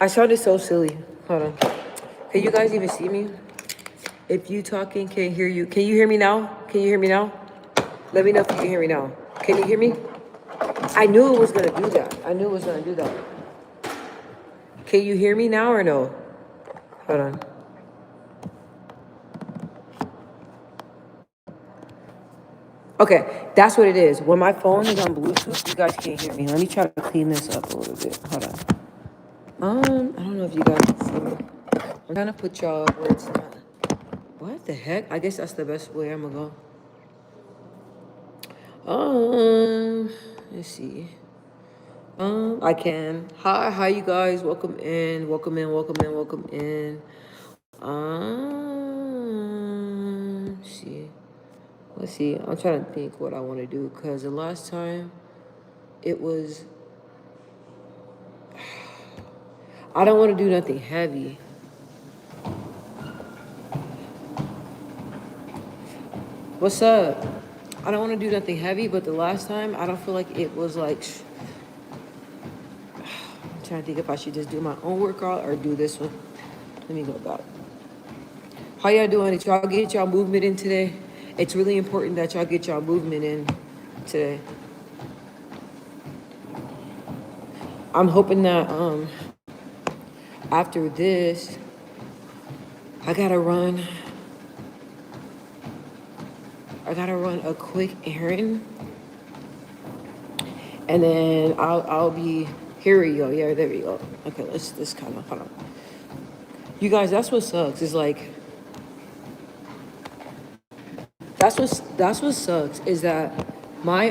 I sounded so silly. Hold on. Can you guys even see me? If you talking, can't hear you. Can you hear me now? Can you hear me now? Let me know if you can hear me now. Can you hear me? I knew it was gonna do that. I knew it was gonna do that. Can you hear me now or no? Hold on. Okay, that's what it is. When my phone is on Bluetooth, you guys can't hear me. Let me try to clean this up a little bit. Hold on. I don't know if you guys can see me. I'm trying to put y'all where it's not. What the heck? I guess that's the best way I'm gonna go. Let's see. I can. Hi, you guys. Welcome in. Welcome in. Welcome in. Welcome in. Let's see. Let's see. I'm trying to think what I want to do because the last time it was. I don't want to do nothing heavy. What's up? I don't want to do nothing heavy, but the last time I don't feel like it was like. I'm trying to think if I should just do my own workout or do this one. Let me go back. How y'all doing? Did y'all get y'all movement in today? It's really important that y'all get y'all movement in today. I'm hoping that after this, I gotta run a quick errand, and then I'll be here. We go. Yeah, there we go. Okay, let's kind of hold on. You guys, that's what sucks. Is like that's what sucks is that my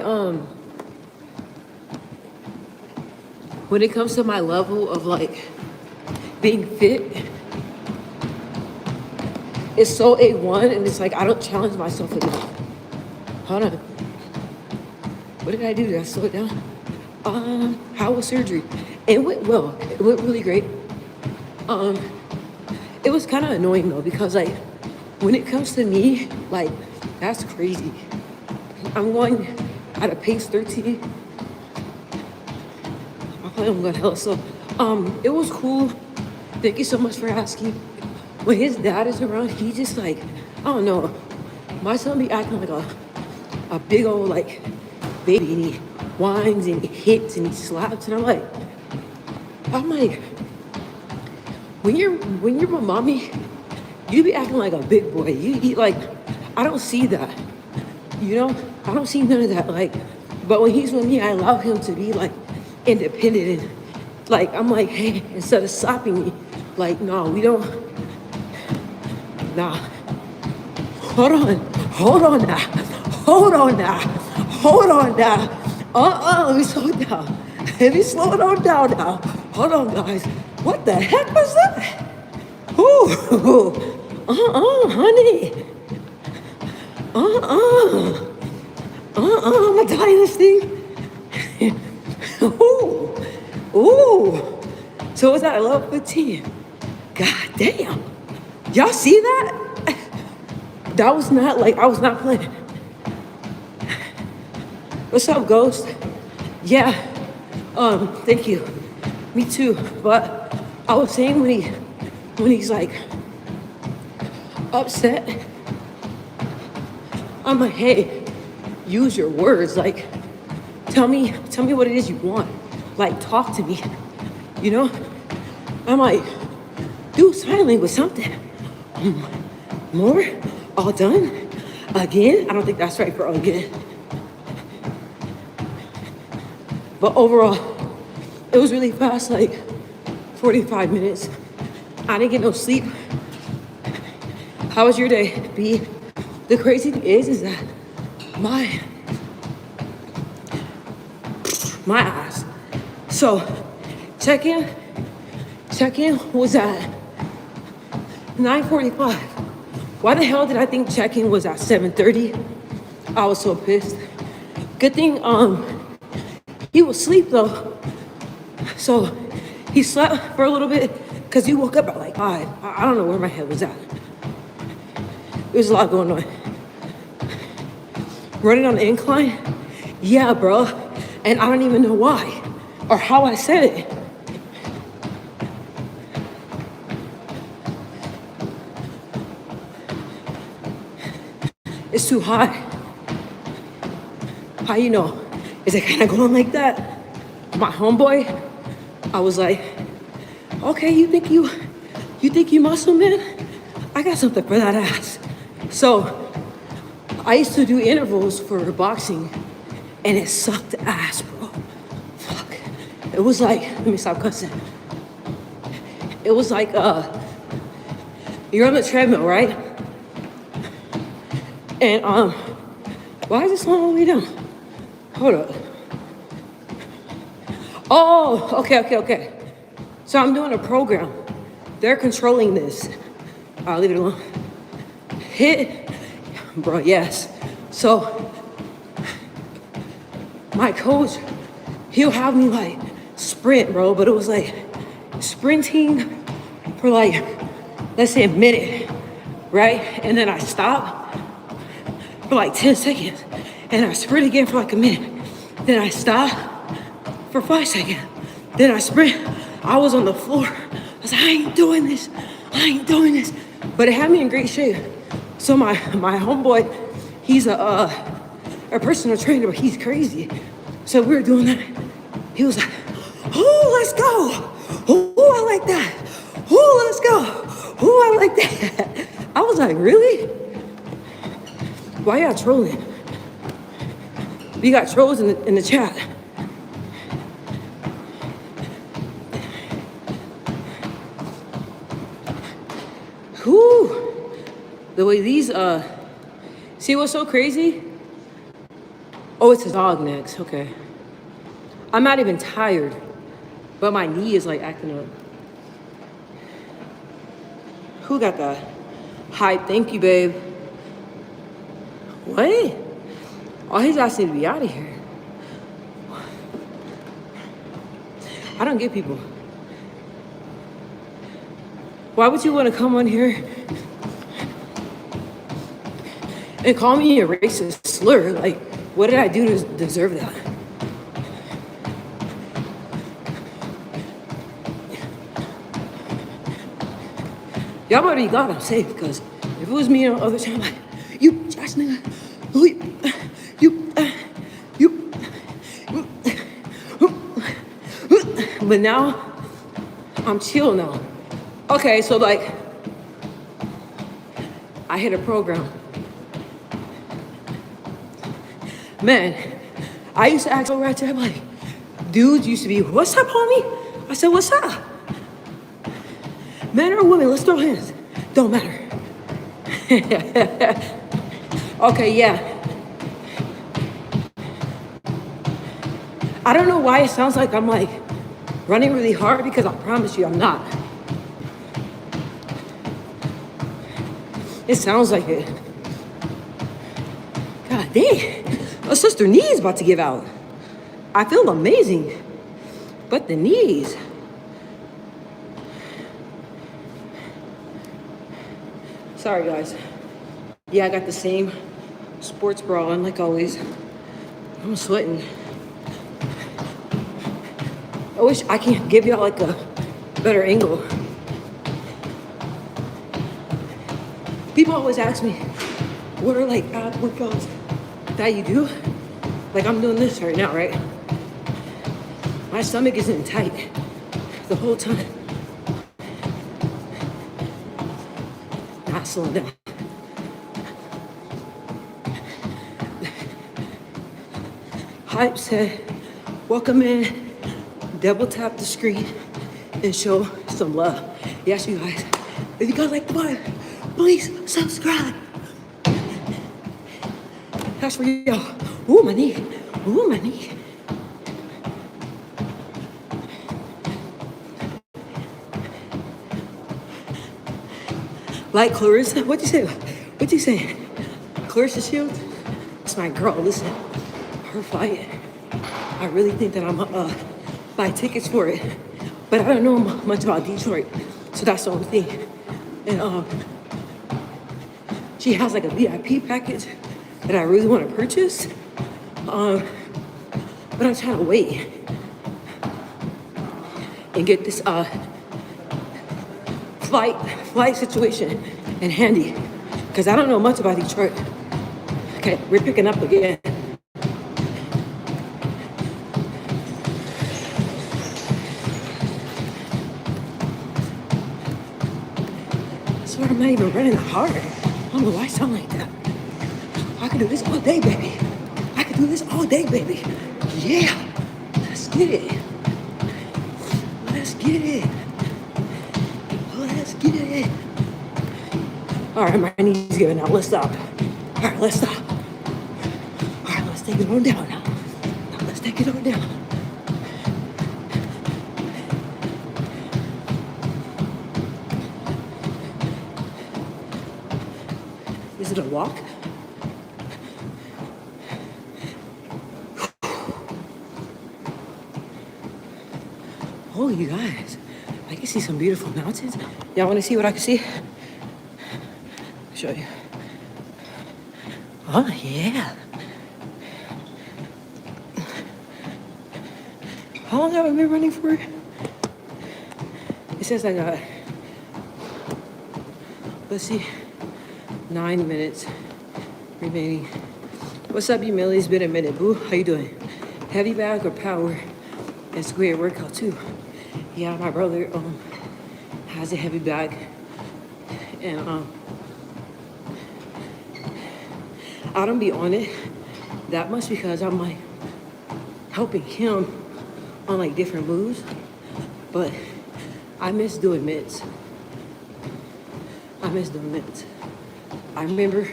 when it comes to my level of like being fit, it's so A1, and it's like I don't challenge myself enough. Hold on. What did I do? Did I slow it down? How was surgery? It went well. It went really great. It was kind of annoying though because like when it comes to me, like that's crazy. I'm going at a pace 13. I'm going hell. So, it was cool. Thank you so much for asking. When his dad is around, he just like, I don't know. My son be acting like a big old like baby, and he whines and he hits and he slaps, and I'm like, when you're my mommy, you be acting like a big boy. You like, I don't see that. You know, I don't see none of that. Like, but when he's with me, I allow him to be like independent and like I'm like, hey, instead of slapping me, like, no, we don't. Nah. Hold on now. Let me slow it down. Let me slow it on down now. Hold on, guys. What the heck was that? Ooh, honey. I'm gonna die in this thing. Ooh. So was that 11:15? God damn. Y'all see that? That was not like, I was not playing. What's up, Ghost? Yeah, thank you. Me too, but I was saying when he's like upset, I'm like, hey, use your words. Like, tell me what it is you want. Like, talk to me, you know? I'm like, do sign language, something. More? All done? Again? I don't think that's right for again. But overall, it was really fast, like 45 minutes. I didn't get no sleep. How was your day, B? The crazy thing is that my ass. So check-in was at 9:45. Why the hell did I think check-in was at 7:30? I was so pissed. Good thing he was asleep though. So he slept for a little bit because he woke up at like 5. I don't know where my head was at. There's a lot going on. Running on the incline? Yeah, bro. And I don't even know why or how I said it. It's too hot. How you know? Is it kind of going like that? My homeboy, I was like, okay, you think you muscle, man? I got something for that ass. So I used to do intervals for boxing, and it sucked ass, bro. Fuck. It was like, let me stop cussing. It was like, you're on the treadmill, right? And why is this one all the way down? Hold up. Oh, okay. So I'm doing a program. They're controlling this. I'll leave it alone. Hit, bro, yes. So my coach, he'll have me like sprint, bro, but it was like sprinting for like, let's say a minute, right? And then I stop for like 10 seconds. And I sprint again for like a minute. Then I stop for 5 seconds. Then I sprint. I was on the floor. I was like, I ain't doing this. But it had me in great shape. So my homeboy, he's a personal trainer, but he's crazy. So we were doing that. He was like, oh, let's go. Oh, I like that. Oh, let's go. Oh, I like that. I was like, really? Why y'all trolling? We got trolls in the chat. Whew. The way these, see what's so crazy? Oh, it's a dog next, okay. I'm not even tired, but my knee is like acting up. Who got that? Hi, thank you, babe. What? Oh, he's asking to be out of here. I don't get people. Why would you want to come on here and call me a racist slur? Like, what did I do to deserve that? Y'all better be glad I'm safe, because if it was me on the other time, like, you Josh nigga, but now, I'm chill now. Okay, so like, I hit a program. Man, I used to ask over at there, like, dudes used to be, what's up, homie? I said, what's up? Men or women, let's throw hands. Don't matter. Okay, yeah. I don't know why it sounds like I'm like running really hard, because I promise you I'm not. It sounds like it. God dang, my sister knee's about to give out. I feel amazing, but the knees. Sorry guys. Yeah, I got the same sports bra on like always. I'm sweating. I wish I can give y'all like a better angle. People always ask me, what are like ab workouts that you do? Like I'm doing this right now, right? My stomach isn't tight the whole time. Not slowing down. Hype said, welcome in, double tap the screen and show some love. Yes, you guys, if you guys like the vibe, please subscribe. That's for y'all. Ooh, my knee. Ooh, my knee. Like Clarissa, what'd you say? What'd you say? Clarissa Shields? That's my girl, listen. Her fight. I really think that I'm buy tickets for it. But I don't know much about Detroit. So that's the only thing. And she has like a VIP package that I really want to purchase. But I'm trying to wait and get this flight situation in handy, because I don't know much about Detroit. Okay, we're picking up again. I swear I'm not even running hard. I don't know why I sound like that. I could do this all day, baby. I could do this all day, baby. Yeah. Let's get it. Let's get it. Let's get it. All right, my knees giving out. Let's stop. All right, let's stop. All right, let's take it on down now. Now let's take it on down. Is it a walk? Oh, you guys, I can see some beautiful mountains. Y'all want to see what I can see? I'll show you. Oh, yeah. How long have I been running for? It says I got, let's see, 9 minutes remaining. What's up, you Millie? It's been a minute, boo. How you doing? Heavy bag or power? It's a great workout too. Yeah, my brother has a heavy bag, and I don't be on it that much because I'm like helping him on like different moves, but I miss doing mitts. I remember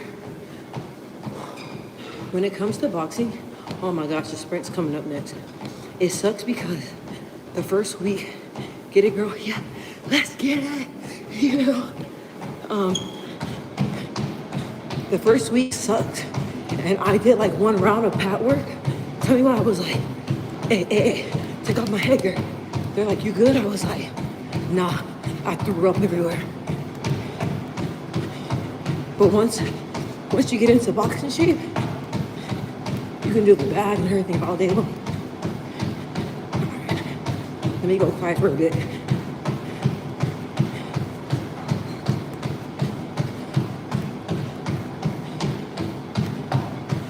when it comes to boxing, oh my gosh, the sprint's coming up next. It sucks because the first week, get it, girl? Yeah, let's get it. You know, the first week sucked, and I did like one round of pad work. Tell me what I was like, hey, take off my head, girl. They're like, you good? I was like, nah, I threw up everywhere. But once you get into boxing shape, you can do the bag and everything all day long. Let me go quiet for a bit.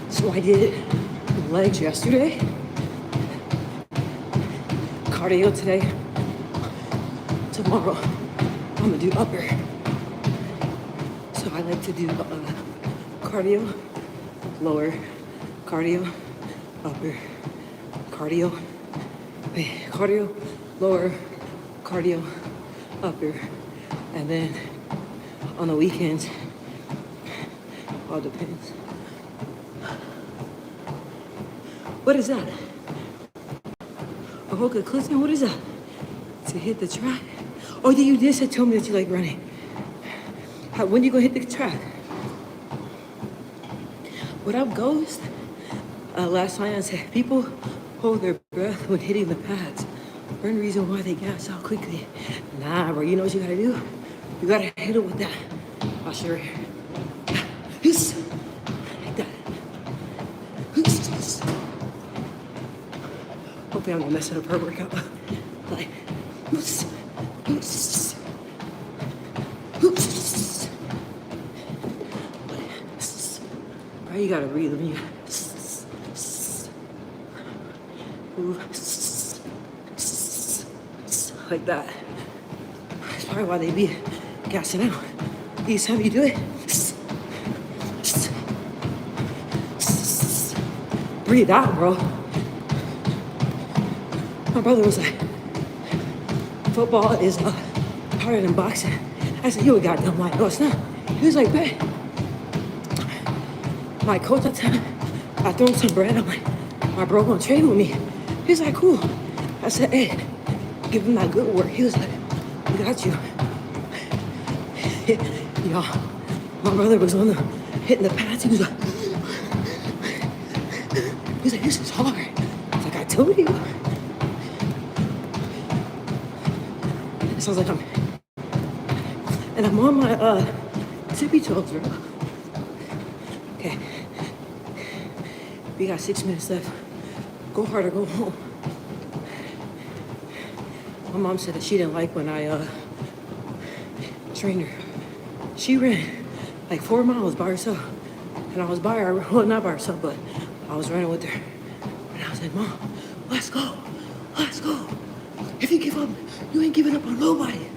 So I did legs yesterday, cardio today. Tomorrow, I'm gonna do upper. So I like to do cardio, lower, cardio, upper, cardio, lower, cardio, upper, and then on the weekends, all depends. What is that? A Hoka Clifton? What is that? To hit the track? Oh, you did tell me that you like running. When you gonna hit the track? What up, Ghost? Last night I said people hold their breath when hitting the pads. One reason why they gas out quickly. Nah, bro, you know what you gotta do? You gotta hit it with that. I'll show you. Like that. Hopefully I'm not messing up her workout. Like, right, you gotta breathe when you move like that. That's probably why they be gassing out. Each time you do it, breathe out, bro. My brother was like, football is harder than boxing. I said, you a goddamn lie. No, it's not. He was like, man. My coach at the time, I threw him some bread. I'm like, my bro gonna train with me. He's like, cool. I said, hey, give him that good work. He was like, we got you. Y'all, my brother was on the hitting the pads. He was like, this is hard. I was like, I told you. It sounds like I'm on my tippy toes, bro. Okay. We got 6 minutes left. Go hard or go home. My mom said that she didn't like when I trained her. She ran like 4 miles by herself. And I was by her, well, not by herself, but I was running with her. And I was like, Mom, let's go. Let's go. If you give up, you ain't giving up on nobody.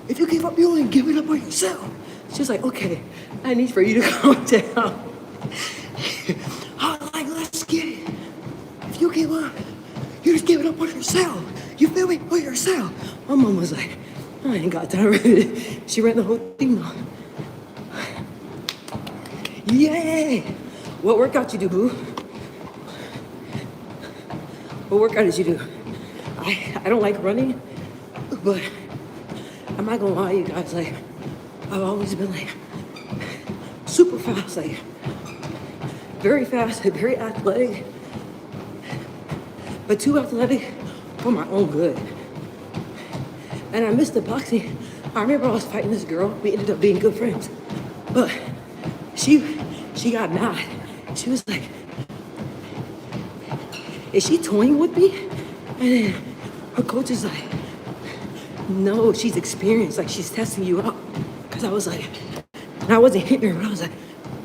If you give up, you ain't giving up on yourself. She was like, okay, I need for you to calm down. I was like, let's get it. If you give up, you're just giving up on yourself. You feel me? On yourself. My mom was like, I ain't got time for this. She ran the whole thing though. Yay! What workout you do, boo? What workout did you do? I don't like running, but I'm not gonna lie, you guys, like, I've always been like super fast, like very fast, very athletic, but too athletic for my own good. And I missed the boxing. I remember I was fighting this girl. We ended up being good friends, but she got mad. She was like, is she toying with me? And then her coach is like, no, she's experienced, like she's testing you out. Cause I was like, and I wasn't hitting her, but I was like,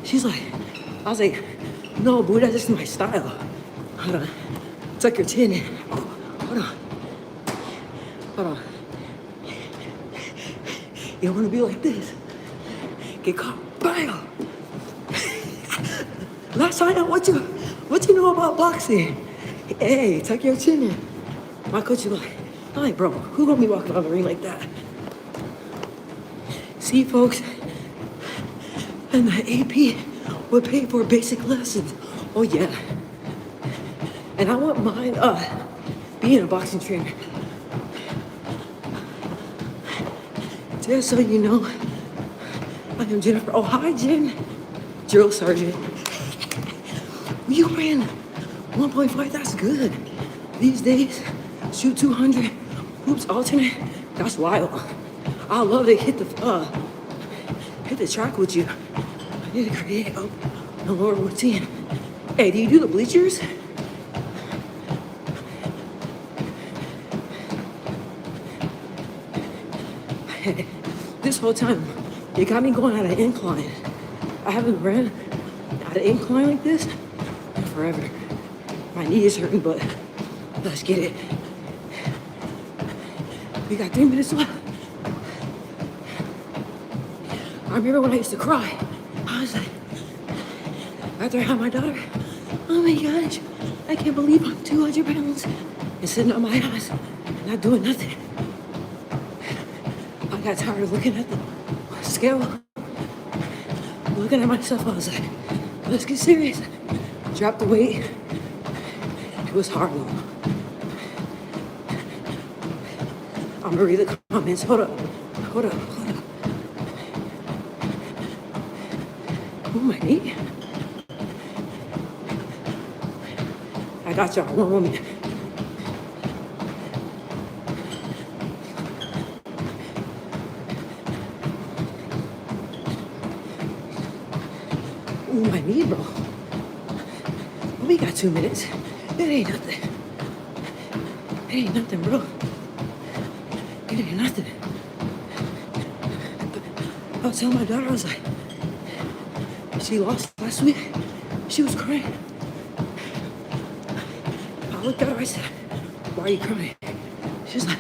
she's like, I was like, no, boo, that's just my style. Hold on, tuck your chin in. Oh, hold on, hold on. You don't wanna be like this. Get caught, bam. Last time, what you know about boxing? Hey, tuck your chin in. My coach was like, I'm like, bro, who gonna be walking around the ring like that? See, folks, and the AP would pay for basic lessons. Oh yeah. And I wouldn't mind being a boxing trainer. Just so you know, I am Jennifer. Oh, hi, Jen. Drill sergeant. You ran 1.5, that's good. These days, shoot 200, hoops alternate, that's wild. I love to hit the track with you. I need to create a lower routine. Hey, do you do the bleachers? This whole time, you got me going at an incline. I haven't ran at an incline like this in forever. My knee is hurting, but let's get it. We got 3 minutes left. I remember when I used to cry. I was like, after I had my daughter, oh my gosh, I can't believe I'm 200 pounds and sitting on my ass, not doing nothing. I got tired of looking at the scale, looking at myself. I was like, let's get serious. Drop the weight. It was hard though. I'm gonna read the comments. Hold up. Oh, my knee. I got y'all. One moment. Oh, my knee, bro. We got 2 minutes. It ain't nothing. It ain't nothing, bro. It ain't nothing. I was telling my daughter, I was like, she lost last week. She was crying. I looked at her, I said, why are you crying? She was like,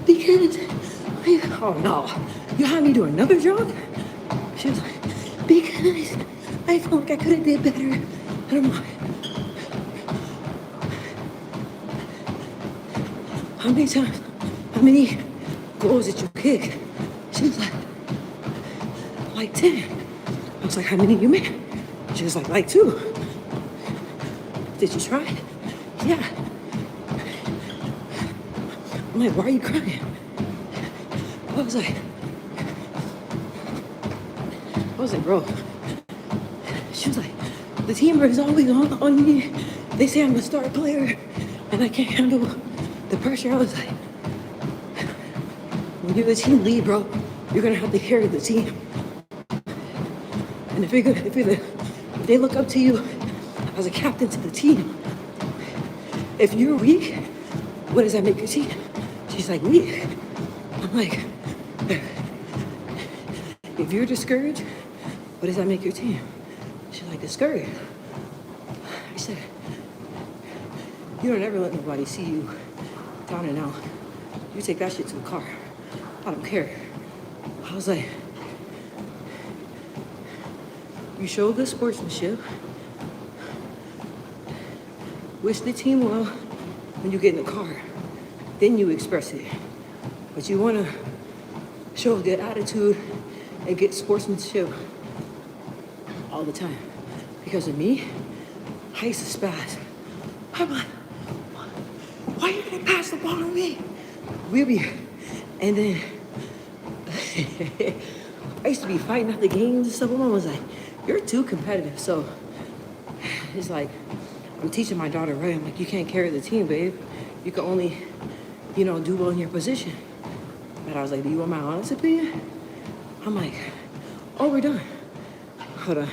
because, oh no, you had me do another jog? She was like, because I felt like I could have did better. And I'm like, how many goals did you kick? She was like 10. I was like, how many you made? She was like 2. Did you try? Yeah. I'm like, why are you crying? I was like, bro. She was like, the team is always on me. They say I'm a star player and I can't handle the pressure. I was like, when you're the team lead, bro, you're gonna have to carry the team. And if they look up to you as a captain to the team, if you're weak, what does that make your team? She's like, weak. I'm like, if you're discouraged, what does that make your team? She's like, discouraged. I said, you don't ever let nobody see you down and out. You take that shit to the car. I don't care. I was like, you show good sportsmanship. Wish the team well when you get in the car. Then you express it. But you want to show good attitude and get sportsmanship all the time. Because of me, I used to spaz. I'm like, why you gonna pass the ball to me? We'll be, and then I used to be fighting at the games and stuff. My mom was like, you're too competitive. So it's like, I'm teaching my daughter, right? I'm like, you can't carry the team, babe. You can only, do well in your position. But I was like, do you want my honest opinion? I'm like, oh, we're done. Hold on.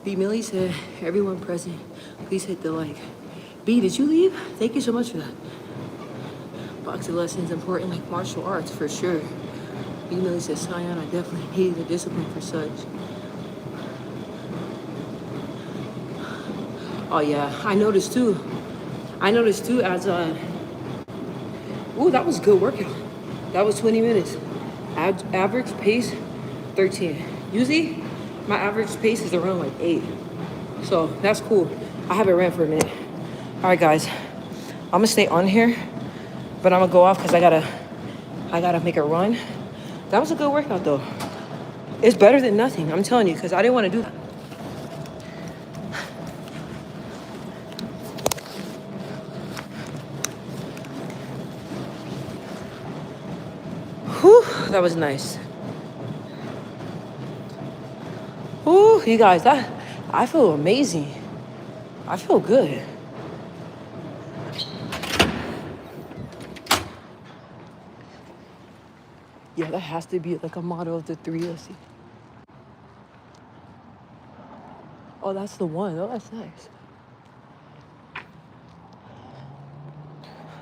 B. Millie said, everyone present, please hit the like. B, did you leave? Thank you so much for that. Boxing lessons important like martial arts, for sure. B. Millie said, Sion, I definitely need the discipline for such. Oh yeah, I noticed too as ooh, that was a good workout. That was 20 minutes. Average pace, 13. Usually, my average pace is around like 8. So that's cool. I haven't ran for a minute. All right, guys. I'm gonna stay on here, but I'm gonna go off because I gotta make a run. That was a good workout though. It's better than nothing, I'm telling you, because I didn't want to do that. Whew, that was nice. Ooh, you guys, I feel amazing. I feel good. Yeah, that has to be like a motto of the 3. Let's see. Oh, that's the one. Oh, that's nice.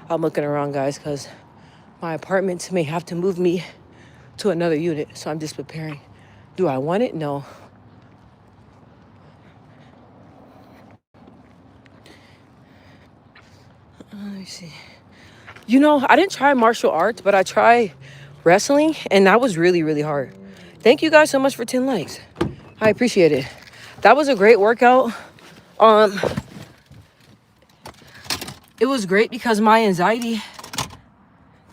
I'm looking around, guys, because my apartment may have to move me to another unit. So I'm just preparing. Do I want it? No. Let me see. I didn't try martial arts, but I tried wrestling, and that was really, really hard. Thank you guys so much for 10 likes. I appreciate it. That was a great workout. It was great because my anxiety,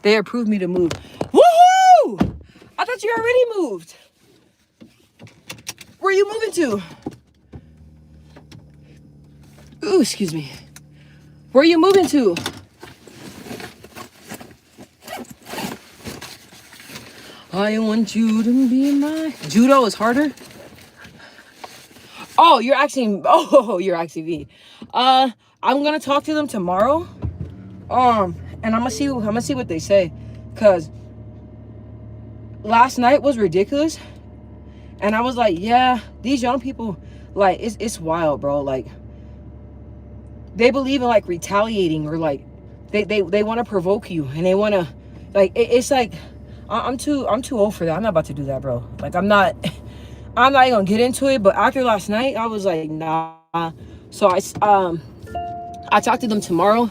they approved me to move. Woohoo! I thought you already moved. Where are you moving to? Ooh, excuse me. Where are you moving to? I want you to be my... Judo is harder? Oh, you're asking me. I'm gonna talk to them tomorrow. And I'm gonna see what they say. Cause last night was ridiculous. And I was like, yeah, these young people, like, it's wild, bro. Like, they believe in like retaliating, or like they want to provoke you, and they want to, like, it's like, I'm too old for that. I'm not about to do that, bro. Like, I'm not even gonna get into it. But after last night, I was like, nah. So I talked to them tomorrow,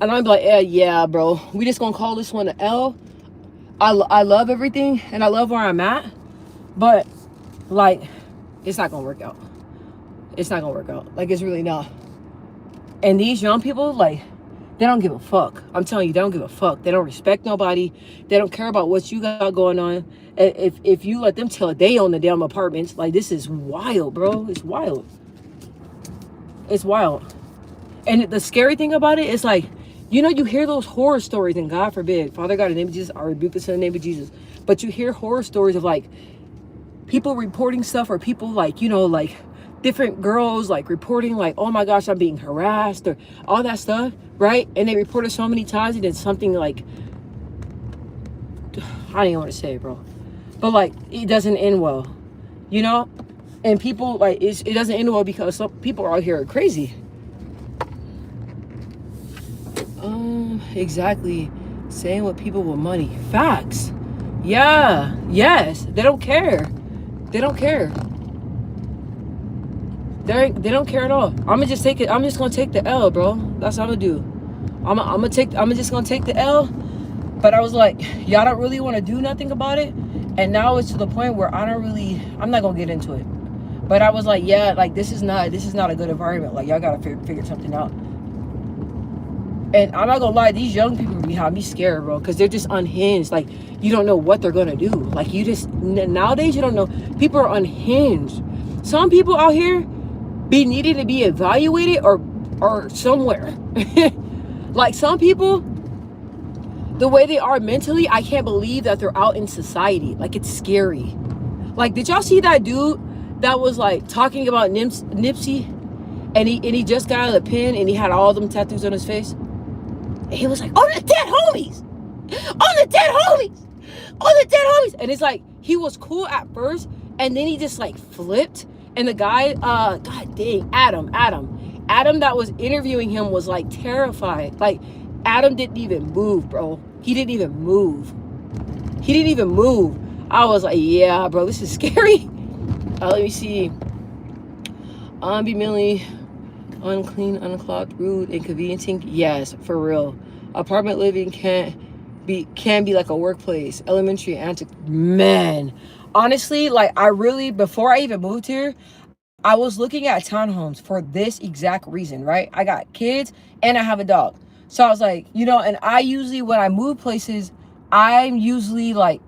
and I'm like, yeah, bro, we just gonna call this one an L. I love everything, and I love where I'm at, but like, it's not gonna work out. It's not gonna work out. Like, it's really not. And these young people, like, they don't give a fuck. I'm telling you, they don't give a fuck. They don't respect nobody. They don't care about what you got going on. If you let them tell it, they own the damn apartments. Like, this is wild, bro. It's wild. It's wild. And the scary thing about it is, like, you hear those horror stories, and God forbid, Father God, in the name of Jesus, I rebuke this in the name of Jesus. But you hear horror stories of, like, people reporting stuff, or people, like, like, different girls, like, reporting, like, oh my gosh, I'm being harassed, or all that stuff, right? And they report it so many times, and it's something like, I don't even want to say it, bro. But, like, it doesn't end well, And people, like, it doesn't end well because some people out here are crazy. Exactly. Saying with people with money. Facts. Yeah, yes. They don't care. They don't care. They don't care at all. I'm gonna just take it. I'm just gonna take the L, bro. That's what I'm gonna do. I'm just gonna take the L. But I was like, y'all don't really want to do nothing about it. And now it's to the point where I'm not gonna get into it. But I was like, yeah, like this is not a good environment. Like y'all gotta figure something out. And I'm not gonna lie, these young people behind me scared, bro, because they're just unhinged. Like you don't know what they're gonna do. Like you just nowadays you don't know. People are unhinged. Some people out here be needing to be evaluated or somewhere. Like some people, the way they are mentally, I can't believe that they're out in society. Like it's scary. Like did y'all see that dude that was like talking about Nipsey, and he just got out of the pen and he had all them tattoos on his face? And he was like, "Oh, the dead homies! Oh, the dead homies! Oh, the dead homies!" And it's like he was cool at first, and then he just like flipped. And the guy, god dang, Adam that was interviewing him was like terrified. Like Adam didn't even move, bro. He didn't even move. I was like, yeah, bro, this is scary. Let me see. Be Millie, unclean, unclogged, rude, inconveniencing. Yes, for real. Apartment living can be like a workplace. Elementary antics. Man, honestly, like I really, before I even moved here, I was looking at townhomes for this exact reason, right? I got kids and I have a dog. So I was like, and I usually, when I move places, I'm usually on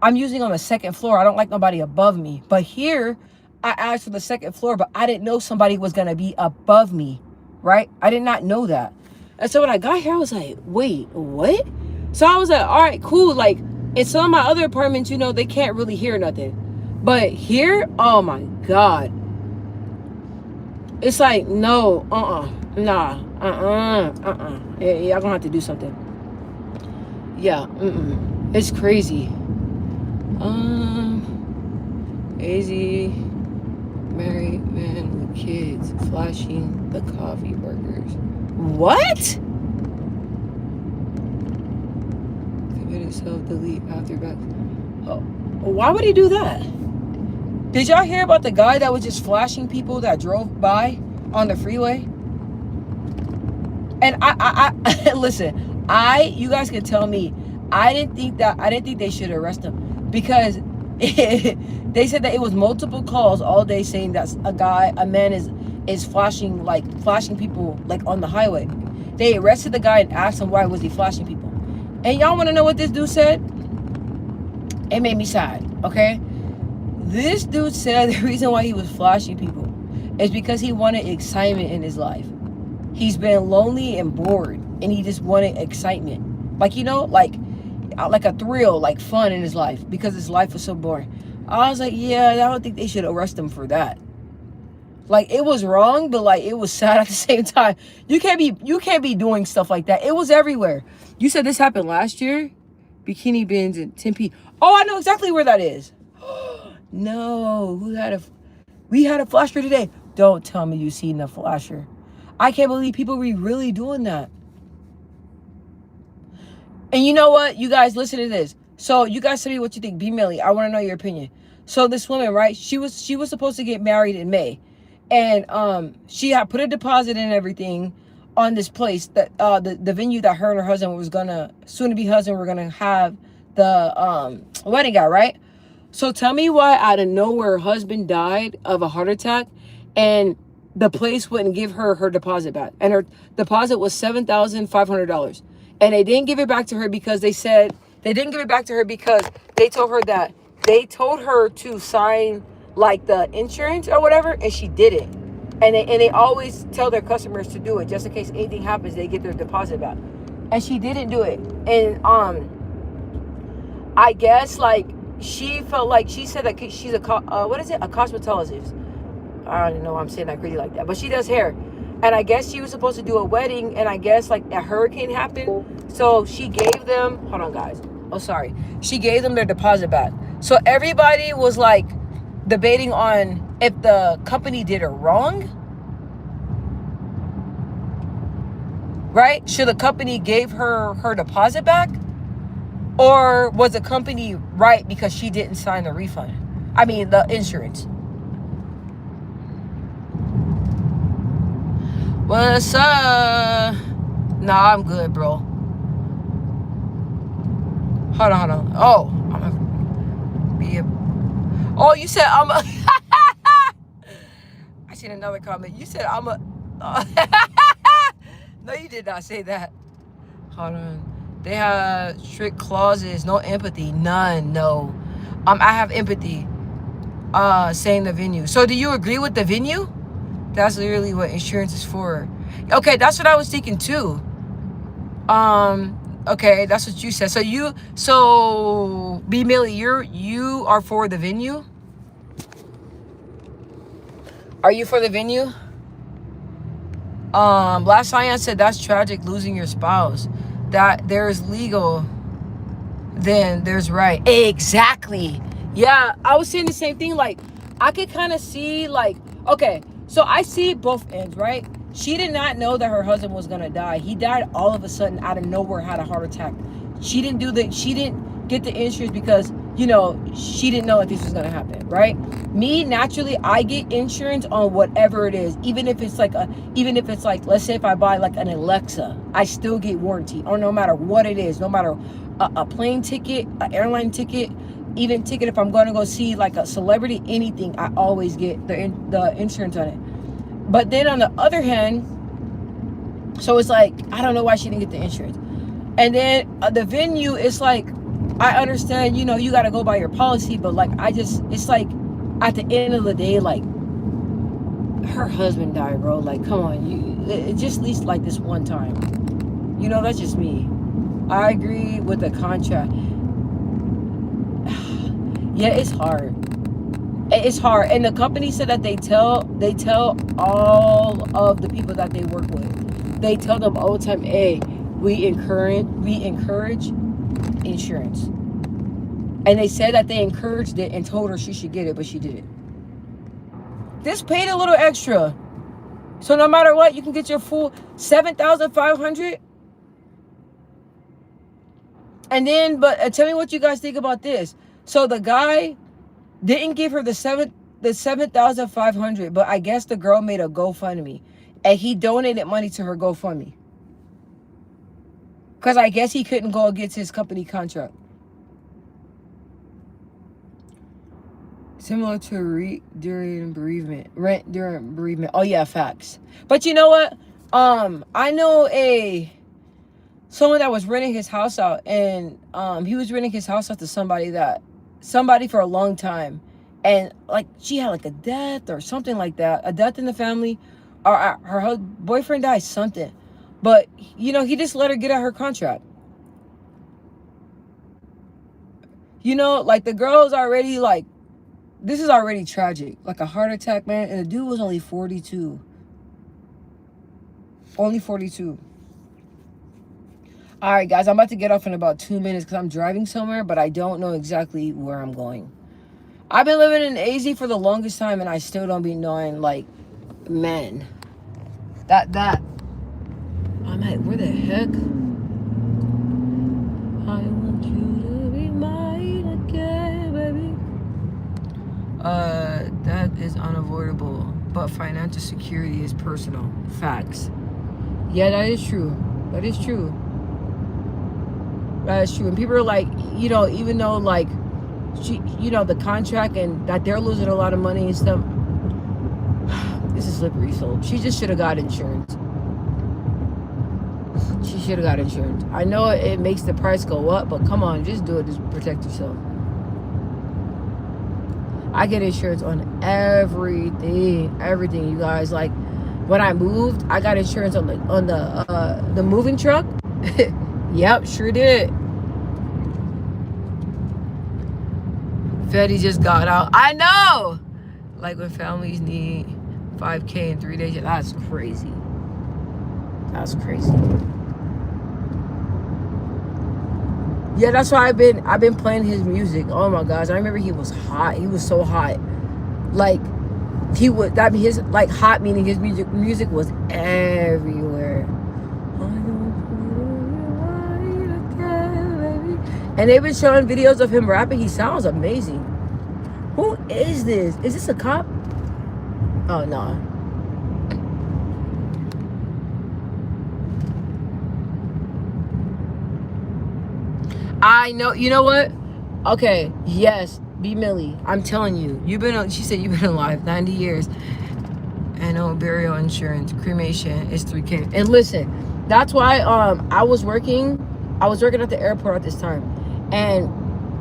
the second floor. I don't like nobody above me. But here, I asked for the second floor, but I didn't know somebody was going to be above me, right? I did not know that. And so when I got here, I was like, wait, what? So I was like, all right, cool. Like, in some of my other apartments, they can't really hear nothing. But here, oh my God. It's like, no, nah, Yeah, y'all gonna have to do something. Yeah, It's crazy. AZ, married man with kids, flashing the coffee burgers. What? Committed self-delete after back. Oh, why would he do that? Did y'all hear about the guy that was just flashing people that drove by on the freeway? And I listen, you guys can tell me, I didn't think they should arrest him, because they said that it was multiple calls all day saying that a man is flashing people like on the highway. They arrested the guy and asked him why was he flashing people. And y'all want to know what this dude said? It made me sad, okay? This dude said the reason why he was flashing people is because he wanted excitement in his life. He's been lonely and bored, and he just wanted excitement. Like a thrill, like fun in his life, because his life was so boring. I was like, yeah, I don't think they should arrest him for that. Like, it was wrong, but like it was sad at the same time. You can't be doing stuff like that. It was everywhere. You said this happened last year? Bikini Bins in Tempe. Oh, I know exactly where that is. No, we had a flasher today. Don't tell me you seen the flasher. I can't believe people be really doing that. And you know what? You guys, listen to this. So you guys tell me what you think. B Millie, I want to know your opinion. So this woman, right? She was supposed to get married in May, and she had put a deposit and everything on this place that the venue that her and her husband was gonna were gonna have the wedding at, right? So tell me why out of nowhere her husband died of a heart attack, and the place wouldn't give her deposit back, and her deposit was $7,500. And they didn't give it back to her because they told her to sign like the insurance or whatever, and she didn't. And they always tell their customers to do it just in case anything happens, they get their deposit back. And she didn't do it. And I guess like she felt like, she said that she's a cosmetologist. I don't know why I'm saying that crazy like that, but she does hair. And I guess she was supposed to do a wedding, and I guess like a hurricane happened. So she gave them, hold on guys. Oh, sorry. She gave them their deposit back. So everybody was like debating on if the company did it wrong. Right? Should the company give her deposit back? Or was the company right because she didn't sign the refund? I mean, the insurance. What's up? Nah, I'm good, bro. Hold on. Oh, oh, you said I'm a... I seen another comment. You said I'm a... No, you did not say that. Hold on. They have strict clauses. No empathy. None. No. I have empathy. Saying the venue. So do you agree with the venue? That's literally what insurance is for. Okay, that's what I was thinking too. Okay, that's what you said. So B Millie, you are for the venue? Are you for the venue? Last Cyan said that's tragic, losing your spouse. That there's legal, then there's right. Exactly. Yeah, I was saying the same thing. Like, I could kind of see, like, okay, so I see both ends, right? She did not know that her husband was gonna die. He died all of a sudden out of nowhere, had a heart attack. She didn't get the insurance because, you know, she didn't know that this was gonna happen, right? Me, naturally, I get insurance on whatever it is. Even if it's like, let's say if I buy like an Alexa, I still get warranty. Or no matter what it is, no matter a plane ticket, an airline ticket, even ticket if I'm going to go see like a celebrity, anything, I always get the insurance on it. But then on the other hand, so it's like, I don't know why she didn't get the insurance. And then the venue, it's like, I understand, you know, you got to go by your policy, but like, it's like, at the end of the day, like, her husband died, bro. Like, come on, it just at least like this one time. You know, that's just me. I agree with the contract. Yeah, it's hard. It's hard. And the company said that they tell all of the people that they work with, they tell them all the time, hey, we encourage insurance. And they said that they encouraged it and told her she should get it, but she didn't. This paid a little extra. So no matter what, you can get your full $7,500. And then, but tell me what you guys think about this. So the guy didn't give her the $7,500, but I guess the girl made a GoFundMe, and he donated money to her GoFundMe. Because I guess he couldn't go against his company contract. Similar to rent during bereavement. Oh yeah, facts. But you know what? I know someone that was renting his house out, and he was renting his house out to somebody for a long time, and like she had like a death or something like that, a death in the family, or her boyfriend died, something. But you know, he just let her get out her contract. You know, like the girl's already like, this is already tragic. Like a heart attack, man. And the dude was only 42. Only 42. All right, guys. I'm about to get off in about 2 minutes because I'm driving somewhere, but I don't know exactly where I'm going. I've been living in AZ for the longest time, and I still don't be knowing, like, men. That. I'm like, where the heck? I want you to be mine again, baby. That is unavoidable, but financial security is personal. Facts. Yeah, that is true. That is true. That is true. And people are like, you know, even though like you know, the contract and that they're losing a lot of money and stuff, this is slippery slope. She just should have got insurance. She should have got insurance. I know it makes the price go up, but come on, just do it to protect yourself. I get insurance on everything, you guys. Like when I moved, I got insurance on the moving truck. Yep, sure did. Fetty just got out. I know. Like when families need $5K in 3 days. That's crazy. That's crazy. Yeah, that's why I've been playing his music. Oh my gosh, I remember he was hot. He was so hot. Like his like hot meaning his music was everywhere. And they've been showing videos of him rapping. He sounds amazing. Who is this? Is this a cop? Oh, no. I know. You know what? Okay. Yes. B. Millie. I'm telling you. She said you've been alive 90 years. And no burial insurance. Cremation is $3K. And listen, that's why I was working at the airport at this time. And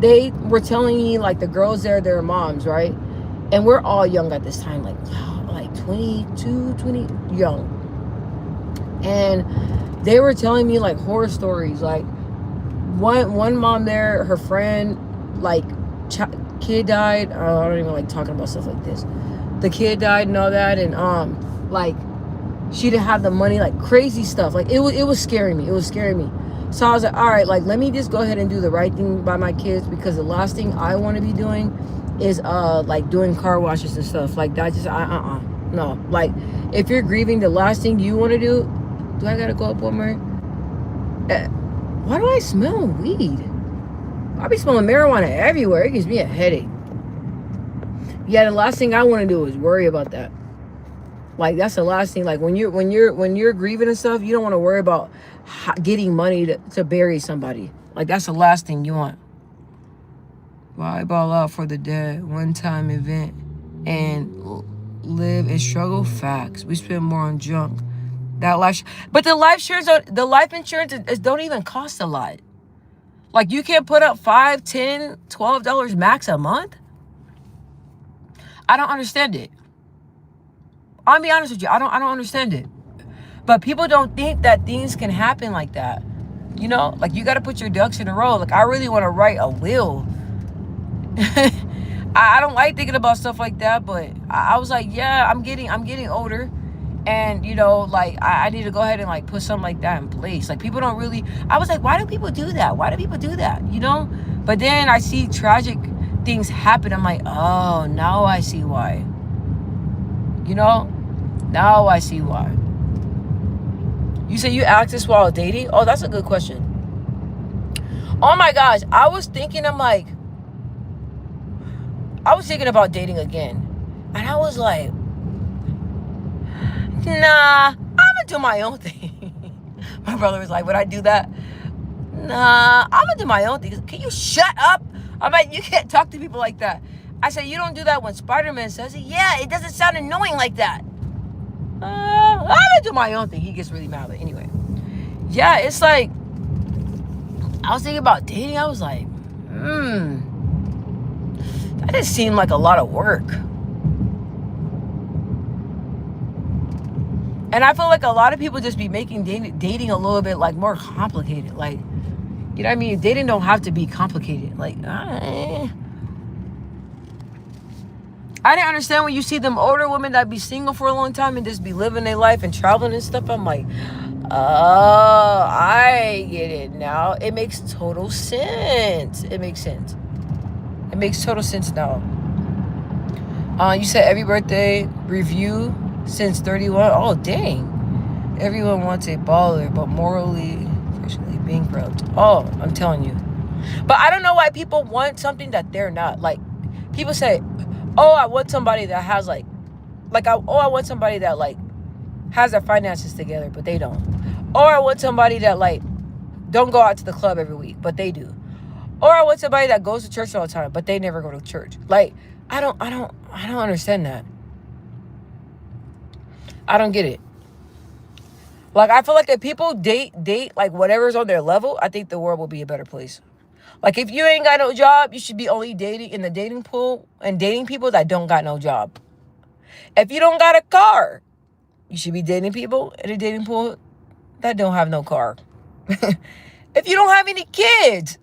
they were telling me, like, the girls there, their moms, right? And we're all young at this time, like 22, 20, young. And they were telling me, like, horror stories. Like, one mom there, her friend, like, kid died. I don't even like talking about stuff like this. The kid died and all that, and like, she didn't have the money, like, crazy stuff. Like, it was scaring me. It was scaring me. So I was like, all right, like, let me just go ahead and do the right thing by my kids, because the last thing I want to be doing is like doing car washes and stuff like that. Just no. Like, if you're grieving, the last thing you want to do I gotta go up one more? Why do I smell weed? I be smelling marijuana everywhere. It gives me a headache. Yeah, the last thing I want to do is worry about that. Like, that's the last thing. Like, when you're grieving and stuff, you don't want to worry about getting money to bury somebody. Like, that's the last thing you want. Why ball out for the dead, one-time event, and live and struggle? Facts. We spend more on junk. But the life insurance don't even cost a lot. Like, you can't put up $5, $10, $12 max a month. I don't understand it. I'll be honest with you. I don't understand it. But people don't think that things can happen like that. You know, like, you got to put your ducks in a row. Like, I really want to write a will. I don't like thinking about stuff like that, but I was like, yeah, I'm getting older, and, you know, like, I need to go ahead and, like, put something like that in place. Like, people don't really. I was like, why do people do that? Why do people do that? You know. But then I see tragic things happen. I'm like, oh, now I see why. You know, now I see why. You say you asked this while dating? Oh, that's a good question. Oh my gosh, I was thinking about dating again, and I was like, nah, I'm gonna do my own thing. My brother was like, would I do that? Nah, I'm gonna do my own thing. Can you shut up? I'm like, you can't talk to people like that. I said, you don't do that when Spider-Man says it. Yeah, it doesn't sound annoying like that. I'm gonna do my own thing. He gets really mad. But anyway, yeah, it's like, I was thinking about dating. I was like, that just seemed like a lot of work. And I feel like a lot of people just be making dating a little bit, like, more complicated. Like, you know what I mean? Dating don't have to be complicated. Like, I didn't understand when you see them older women that be single for a long time and just be living their life and traveling and stuff. I'm like, oh, I get it now. It makes total sense. It makes sense. It makes total sense now. You said every birthday review since 31. Oh, dang. Everyone wants a baller, but morally, personally bankrupt. Oh, I'm telling you. But I don't know why people want something that they're not. Like, people say, oh, I want somebody that has, I want somebody that, like, has their finances together, but they don't. Or I want somebody that, like, don't go out to the club every week, but they do. Or I want somebody that goes to church all the time, but they never go to church. Like, I don't understand that. I don't get it. Like, I feel like if people date, like, whatever's on their level, I think the world will be a better place. Like, if you ain't got no job, you should be only dating in the dating pool and dating people that don't got no job. If you don't got a car, you should be dating people in a dating pool that don't have no car. If you don't have any kids,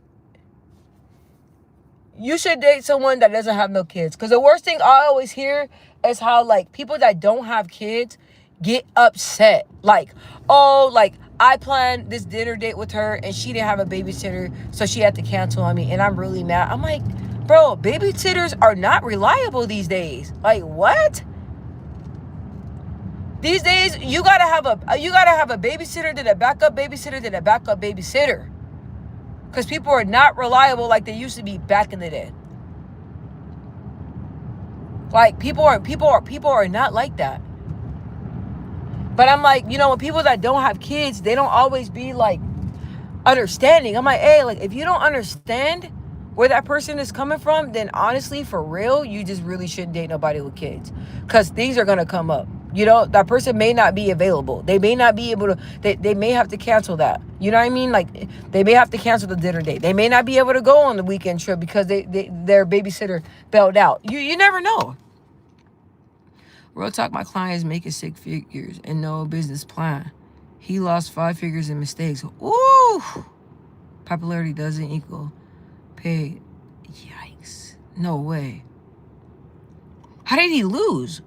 you should date someone that doesn't have no kids. Because the worst thing I always hear is how, like, people that don't have kids get upset. Like, oh, like, I planned this dinner date with her and she didn't have a babysitter, so she had to cancel on me, and I'm really mad. I'm like, bro, babysitters are not reliable these days. Like, what? These days, you gotta have a babysitter, then a backup babysitter, then a backup babysitter. Because people are not reliable like they used to be back in the day. Like people are not like that. But I'm like, you know, when people that don't have kids, they don't always be like understanding. I'm like, hey, like if you don't understand where that person is coming from, then honestly, for real, you just really shouldn't date nobody with kids. Because things are gonna come up. You know, that person may not be available. They may not be able to, they may have to cancel that. You know what I mean? Like, they may have to cancel the dinner date. They may not be able to go on the weekend trip because their babysitter bailed out. You never know. Real talk, my client is making 6 figures and no business plan. He lost 5 figures in mistakes. Ooh! Popularity doesn't equal paid. Yikes. No way. How did he lose?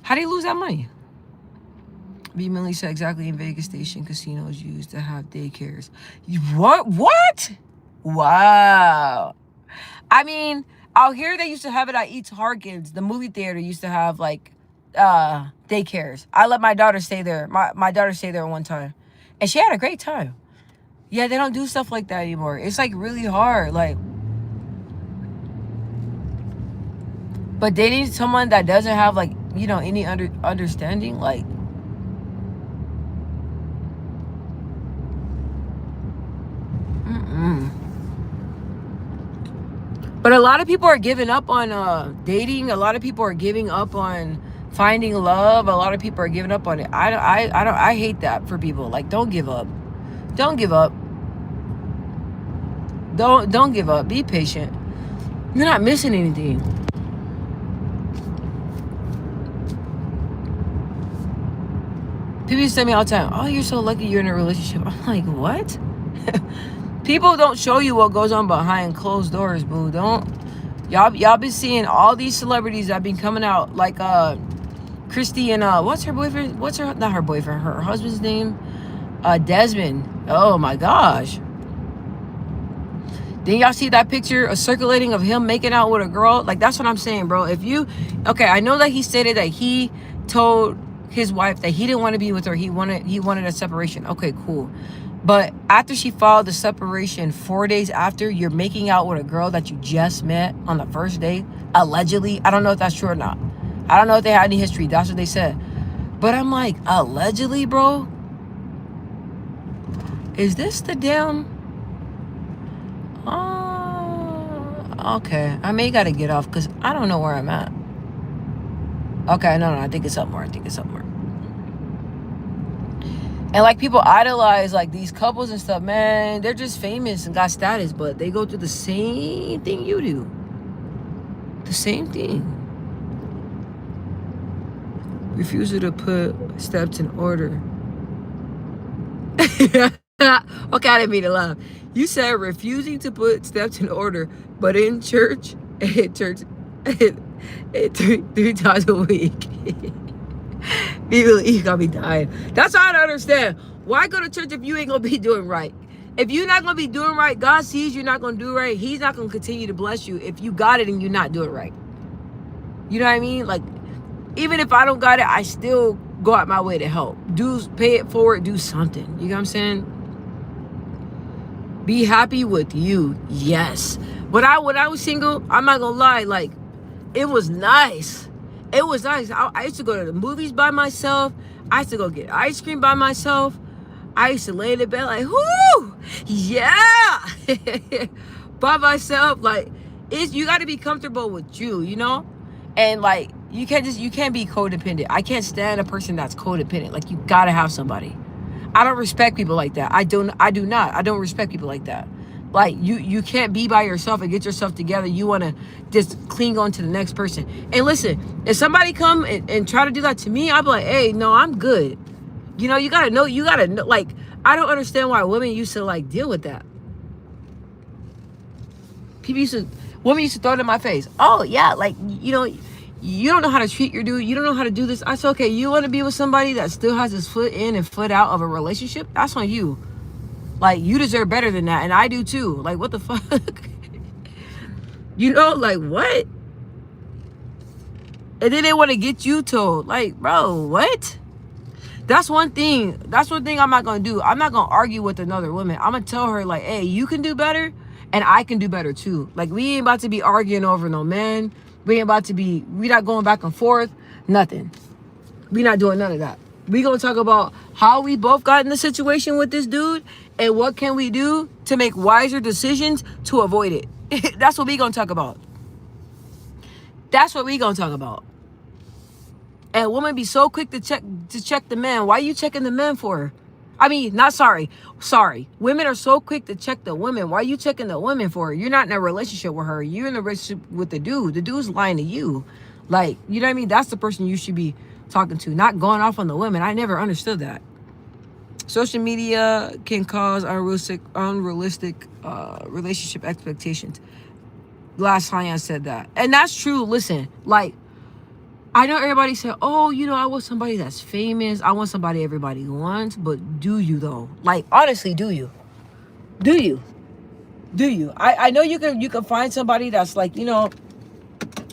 How did he lose that money? B. Millie said exactly in Vegas Station casinos used to have daycares. What? What? Wow. I mean, out here they used to have it at Eats Harkins. The movie theater used to have like daycares. I let my daughter stay there. My daughter stayed there one time. And she had a great time. Yeah, they don't do stuff like that anymore. It's like really hard. Like, but dating someone that doesn't have like, you know, any understanding, like, But a lot of people are giving up on dating. A lot of people are giving up on finding love. A lot of people are giving up on it. I hate that for people. Like, don't give up. Don't give up. Don't give up. Be patient. You're not missing anything. People used to tell me all the time, oh, you're so lucky you're in a relationship. I'm like, what? People don't show you what goes on behind closed doors, boo. Don't. Y'all been seeing all these celebrities that been coming out, like Christy and what's her boyfriend? What's her, not her boyfriend, her husband's name? Desmond. Oh my gosh. Then y'all see that picture circulating of him making out with a girl? Like, that's what I'm saying, bro. If you, okay, I know that he stated that he told his wife that he didn't want to be with her. He wanted a separation. Okay, cool. But after she filed the separation 4 days after, you're making out with a girl that you just met on the first day, allegedly. I don't know if that's true or not. I don't know if they had any history. That's what they said. But I'm like, allegedly, bro? Is this the damn... okay. I may gotta get off because I don't know where I'm at. Okay, no, I think it's up more. And like people idolize like these couples and stuff, man. They're just famous and got status, but they go through the same thing you do. The same thing. Refusal to put steps in order. Okay, I didn't mean to laugh. You said refusing to put steps in order, but in church, three times a week. People, you got me dying. That's how I don't understand. Why go to church if you ain't gonna be doing right? If you're not gonna be doing right, God sees you're not gonna do right. He's not gonna continue to bless you if you got it and you're not doing right. You know what I mean? Like, even if I don't got it, I still go out my way to help. Pay it forward, do something. You know what I'm saying? Be happy with you. Yes. When I was single, I'm not gonna lie, like, it was nice. It was nice. I used to go to the movies by myself. I used to go get ice cream by myself. I used to lay in the bed like, whoo, yeah, by myself. Like, you got to be comfortable with you, you know? And like, you can't be codependent. I can't stand a person that's codependent. Like, you got to have somebody. I don't respect people like that. I don't respect people like that. Like, you can't be by yourself and get yourself together. You want to just cling on to the next person. And listen, if somebody come and try to do that to me, I'll be like, hey, no, I'm good. You know, you gotta know, like, I don't understand why women used to like deal with that. Women used to throw it in my face. Oh yeah, like, you know, you don't know how to treat your dude. You don't know how to do this. I said, okay, you want to be with somebody that still has his foot in and foot out of a relationship? That's on you. Like, you deserve better than that. And I do too. Like, what the fuck? You know, like, what? And then they want to get you told. Like, bro, what? That's one thing. That's one thing I'm not gonna do. I'm not gonna argue with another woman. I'm gonna tell her like, hey, you can do better, and I can do better too. Like we ain't about to be arguing over no men. We ain't about to be. We not going back and forth. Nothing. We not doing none of that. We gonna talk about how we both got in the situation with this dude, and what can we do to make wiser decisions to avoid it. That's what we gonna talk about. That's what we gonna talk about. And women be so quick to check the man. Why are you checking the men for? I mean, not sorry. Sorry. Women are so quick to check the women. Why are you checking the women for? You're not in a relationship with her. You're in a relationship with the dude. The dude's lying to you. Like, you know what I mean? That's the person you should be talking to, not going off on the women. I never understood that. Social media can cause unrealistic relationship expectations. Last time I said that. And that's true. Listen, like, I know everybody said, oh, you know, I want somebody that's famous. I want somebody everybody wants. But do you, though? Like, honestly, do you? Do you? Do you? I know you can find somebody that's like, you know,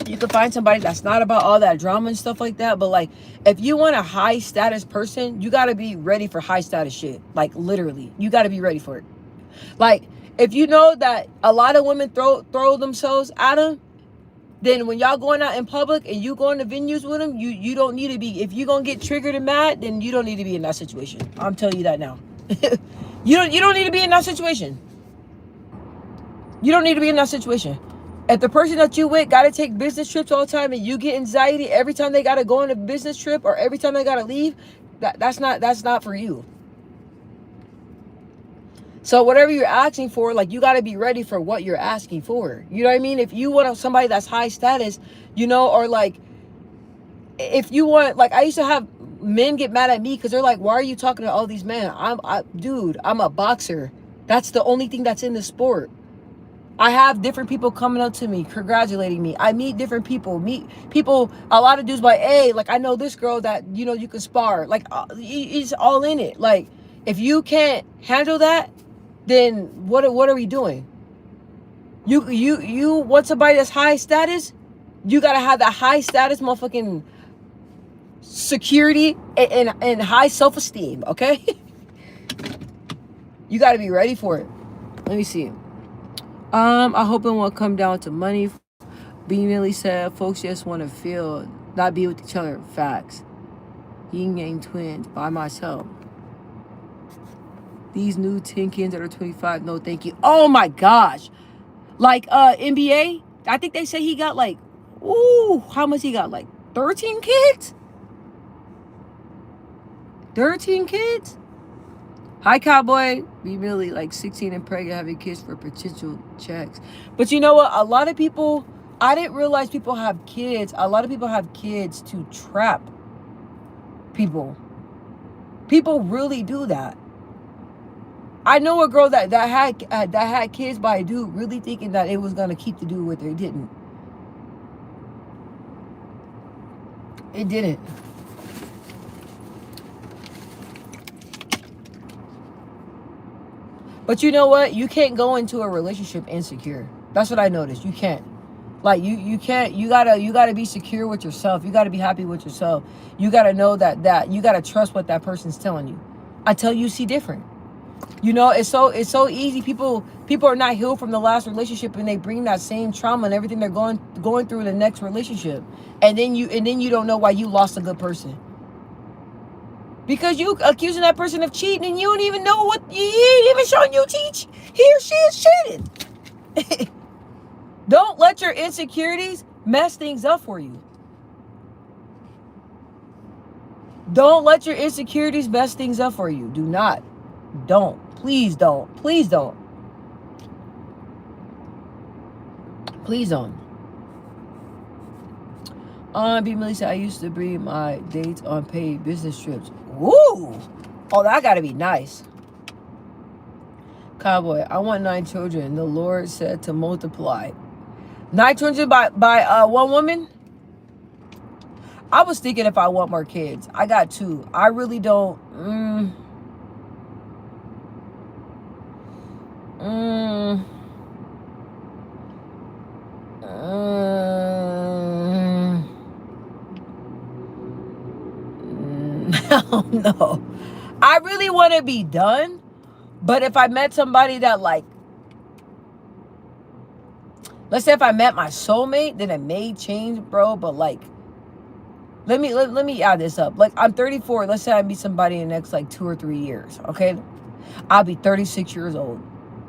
you can find somebody that's not about all that drama and stuff like that. But, like, if you want a high status person, you got to be ready for high status shit. Like, literally. You got to be ready for it. Like, if you know that a lot of women throw themselves at them, then when y'all going out in public and you going to venues with them, you don't need to be, if you gonna get triggered and mad, then you don't need to be in that situation. I'm telling you that now. you don't need to be in that situation. You don't need to be in that situation. If the person that you with gotta take business trips all the time and you get anxiety every time they gotta go on a business trip or every time they gotta leave, that's not for you. So whatever you're asking for, like, you got to be ready for what you're asking for. You know what I mean? If you want somebody that's high status, you know, or like, if you want, like, I used to have men get mad at me because they're like, why are you talking to all these men? Dude, I'm a boxer. That's the only thing that's in the sport. I have different people coming up to me, congratulating me. I meet different people, a lot of dudes like, hey, like, I know this girl that, you know, you can spar. Like, it's all in it. Like, if you can't handle that, then what are we doing? You want somebody that's high status? You gotta have that high status motherfucking security and high self-esteem, okay? You gotta be ready for it. Let me see. I hope it won't come down to money. B. Millie said, folks just want to feel, not be with each other. Facts. Yin Yang twins by myself. These new 10 kids that are 25, no thank you. Oh my gosh. Like NBA, I think they say he got like, ooh, how much he got? Like 13 kids? 13 kids? Hi, Cowboy. Be really like 16 and pregnant, having kids for potential checks. But you know what? A lot of people, I didn't realize people have kids. A lot of people have kids to trap people. People really do that. I know a girl that had kids by a dude, really thinking that it was gonna keep the dude with her. It didn't. It didn't. But you know what? You can't go into a relationship insecure. That's what I noticed. You can't. Like, you can't. You gotta be secure with yourself. You gotta be happy with yourself. You gotta know that you gotta trust what that person's telling you. Until you see different. You know, it's so easy. People are not healed from the last relationship, and they bring that same trauma and everything they're going through in the next relationship, and then you don't know why you lost a good person, because you accusing that person of cheating and you don't even know what, he ain't even showing you cheat. He or she is cheating. Don't let your insecurities mess things up for you. Don't let your insecurities mess things up for you. Do not. Don't. Please don't. Please don't. Please don't. B. Millie said, I used to bring my dates on paid business trips. Woo! Oh, that gotta be nice. Cowboy, I want 9 children. The Lord said to multiply. 9 children by one woman? I was thinking if I want more kids. I got 2. I really don't. Hell no. I really want to be done, but if I met somebody that like, let's say if I met my soulmate, then it may change, bro. But like, let me add this up. Like, I'm 34. Let's say I meet somebody in the next like 2 or 3 years. Okay, I'll be 36 years old,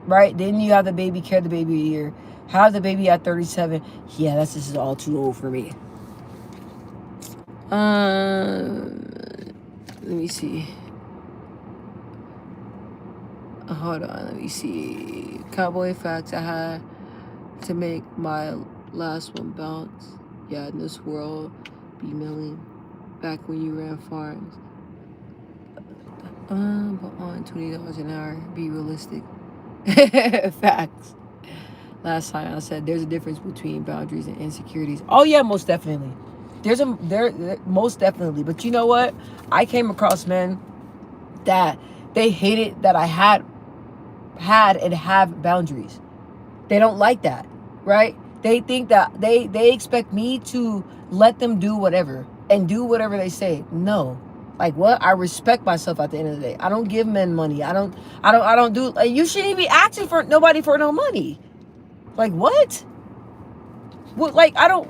right? Then you have the baby, carry the baby a year, have the baby at 37. Yeah, this is all too old for me. Let me see. Hold on, let me see. Cowboy facts. I had to make my last one bounce. Yeah, in this world, be milling. Back when you ran farms. But on $20 an hour. Be realistic. Facts. Last time I said there's a difference between boundaries and insecurities. Oh yeah, most definitely. There most definitely. But you know what? I came across men that they hated that I had and have boundaries. They don't like that, right? They think that they expect me to let them do whatever and do whatever they say. No. Like what? I respect myself at the end of the day. I don't give men money. I don't do like, you shouldn't even be asking for nobody for no money. Like what? What like I don't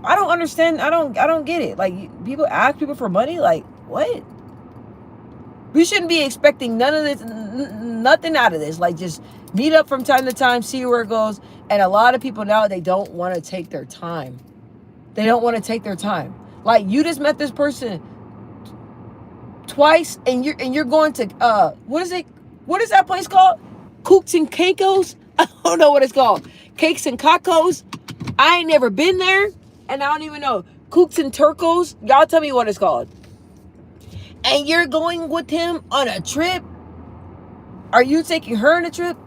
understand. I don't get it. Like people ask people for money, like what? We shouldn't be expecting none of this, nothing out of this. Like, just meet up from time to time, see where it goes. And a lot of people now, they don't want to take their time. They don't want to take their time. Like, you just met this person twice, and you're going to what is it? What is that place called? Cooks and Caicos? I don't know what it's called. Cakes and Cacos. I ain't never been there, and I don't even know. Cooks and Turcos. Y'all tell me what it's called. And you're going with him on a trip? Are you taking her on a trip?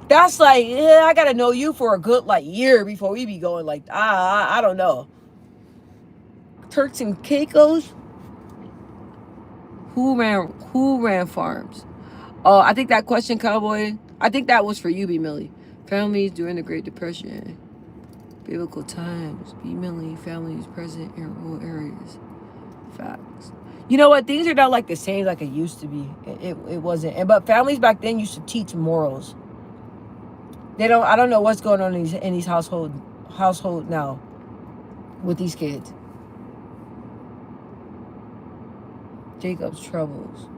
That's like, yeah, I gotta know you for a good like year before we be going like, I don't know. Turks and Caicos? Who ran farms? Oh, I think that question, Cowboy, I think that was for you, B. Millie. Families during the Great Depression. Biblical times. B. Millie, families present in rural areas. Facts. You know what? Things are not like the same like it used to be. It wasn't. But families back then used to teach morals. I don't know what's going on in these household now with these kids. Jacob's troubles.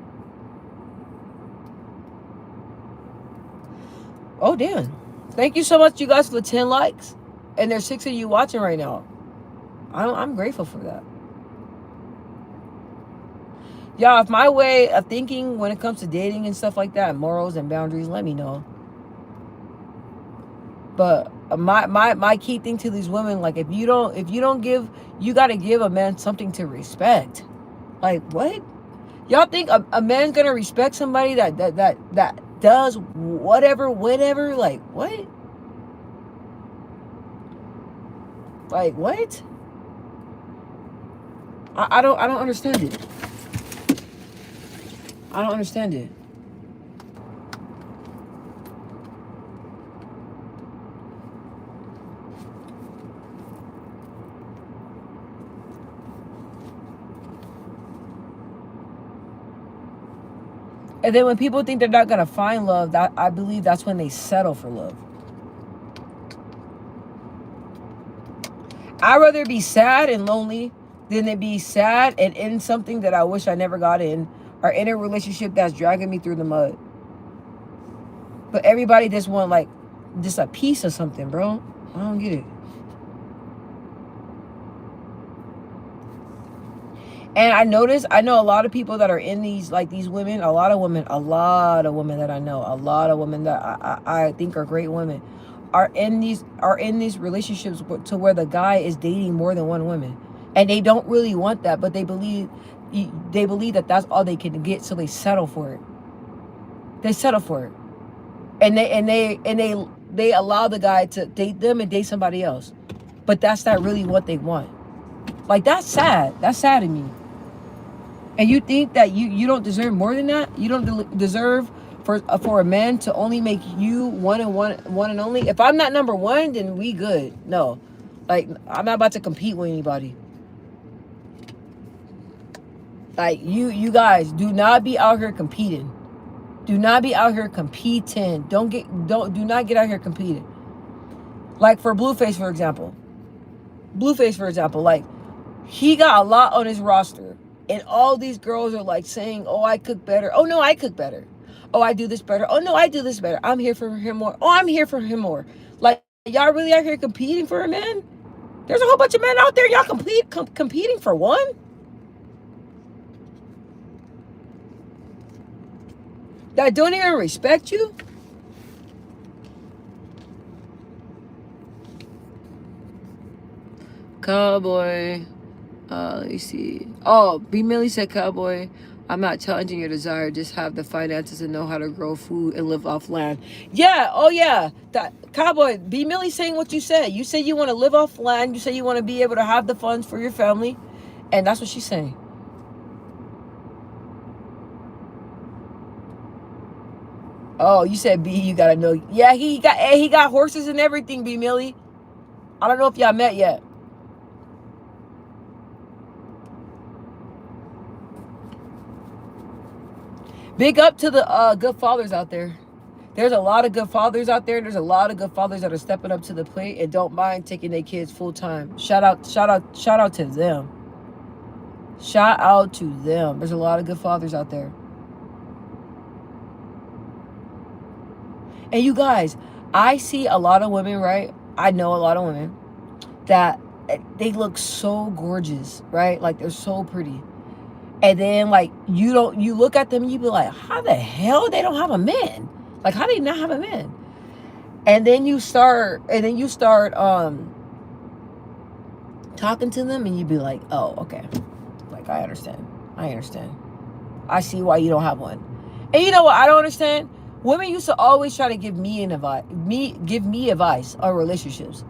Oh damn. Thank you so much, you guys, for the 10 likes. And there's 6 of you watching right now. I'm grateful for that. Y'all, if my way of thinking when it comes to dating and stuff like that, morals and boundaries, let me know. But my key thing to these women, like if you don't give, you got to give a man something to respect. Like what? Y'all think a man's gonna respect somebody that does whatever? Like what? Like what? I don't understand it. I don't understand it. And then when people think they're not gonna find love, that I believe that's when they settle for love. I'd rather be sad and lonely than to be sad and in something that I wish I never got in, or in a relationship that's dragging me through the mud. But everybody just want like just a piece of something, bro. I don't get it. And I know a lot of people that are in these, like these women, a lot of women that I know, a lot of women that I think are great women, are in these relationships to where the guy is dating more than one woman, and they don't really want that, but they believe that that's all they can get, so they settle for it. They settle for it, and they allow the guy to date them and date somebody else, but that's not really what they want. Like that's sad. That's sad to me. And you think that you don't deserve more than that? You don't deserve for a man to only make you one and only? If I'm not number one, then we good. No. Like, I'm not about to compete with anybody. Like, you guys, do not be out here competing. Do not be out here competing. Do not get out here competing. Like for Blueface, for example. Like, he got a lot on his roster. And all these girls are like saying, oh, I cook better. Oh, no, I cook better. Oh, I do this better. Oh, no, I do this better. I'm here for him more. Oh, I'm here for him more. Like, y'all really out here competing for a man? There's a whole bunch of men out there. Y'all competing for one? That don't even respect you? Cowboy. Let me see. Oh, B. Millie said, Cowboy, I'm not challenging your desire. Just have the finances and know how to grow food and live off land. Yeah. Oh, yeah. That Cowboy, B. Millie saying what you said. You say you want to live off land. You say you want to be able to have the funds for your family. And that's what she's saying. Oh, you said B, you gotta know. Yeah, he got horses and everything, B. Millie. I don't know if y'all met yet. Big up to the good fathers out there. There's a lot of good fathers out there. There's a lot of good fathers that are stepping up to the plate and don't mind taking their kids full time. Shout out to them. Shout out to them. There's a lot of good fathers out there. And you guys, I see a lot of women, right? I know a lot of women that they look so gorgeous, right? Like they're so pretty. And then like you look at them and you be like, how the hell they don't have a man? Like how they not have a man? And then you start talking to them and you be like, oh, okay. Like I understand. I see why you don't have one. And you know what I don't understand? Women used to always try to give me advice on relationships.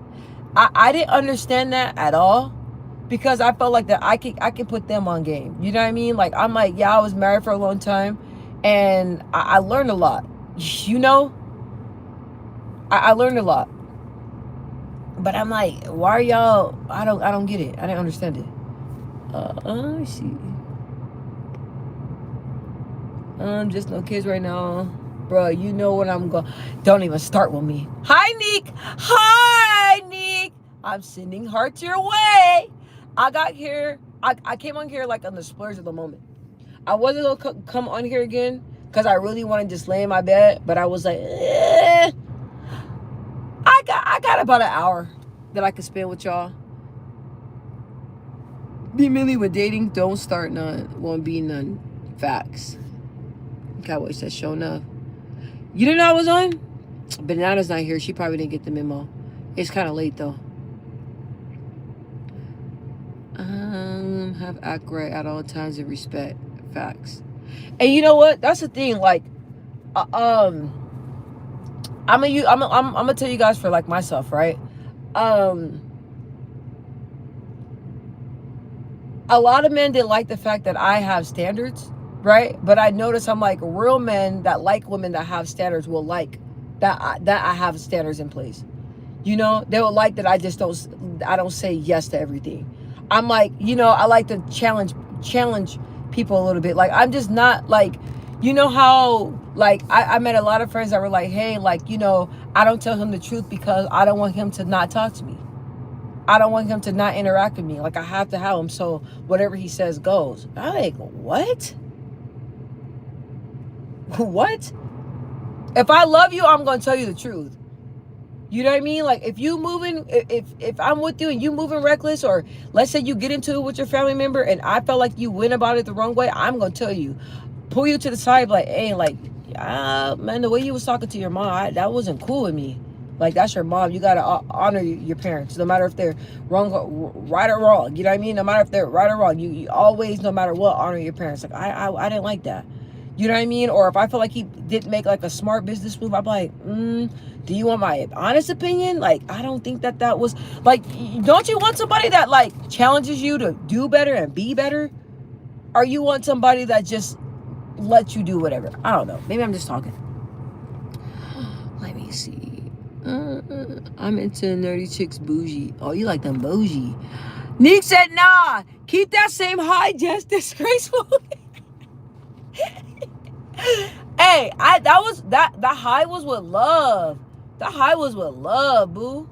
I didn't understand that at all. Because I felt like that I could put them on game. You know what I mean? Like, I'm like, yeah, I was married for a long time. And I learned a lot. You know? I learned a lot. But I'm like, why are y'all... I don't get it. I didn't understand it. Let me see. Just no kids right now. Bro, you know what I'm going... Don't even start with me. Hi, Neek. I'm sending hearts your way. I got here, I came on here like on the splurge of the moment. I wasn't gonna come on here again because I really wanted to just lay in my bed, but I was like, I got about an hour that I could spend with y'all. Be Millie with dating, don't start none, won't be none. Facts. Cowboy says, show enough. You didn't know I was on? Banana's not here. She probably didn't get the memo. It's kind of late though. Have act right at all times and respect. Facts. And you know what? That's the thing. Like, I'm gonna tell you guys for like myself, right? A lot of men didn't like the fact that I have standards, right? But I notice I'm like real men that like women that have standards will like that I have standards in place. You know, they will like that I don't say yes to everything. I'm like, you know, I like to challenge people a little bit. Like, I'm just not like, you know how, like, I met a lot of friends that were like, hey, like, you know, I don't tell him the truth because I don't want him to not talk to me. I don't want him to not interact with me. Like, I have to have him so whatever he says goes. I'm like, what? What? If I love you, I'm going to tell you the truth. You know what I mean? Like, if you moving, if I'm with you and you moving reckless, or let's say you get into it with your family member and I felt like you went about it the wrong way, I'm going to tell you. Pull you to the side like, hey, like, man, the way you was talking to your mom, that wasn't cool with me. Like, that's your mom. You got to honor your parents, no matter if they're right or wrong. You know what I mean? No matter if they're right or wrong. You always, no matter what, honor your parents. Like, I didn't like that. You know what I mean? Or if I feel like he didn't make like a smart business move, I'm like, do you want my honest opinion? Like, I don't think that was like, don't you want somebody that like challenges you to do better and be better? Or you want somebody that just lets you do whatever? I don't know. Maybe I'm just talking. Let me see. I'm into nerdy chicks bougie. Oh, you like them bougie. Neek said, nah, Keep that same high, Jess. Disgraceful. Hey, that high was with love. The high was with love, boo.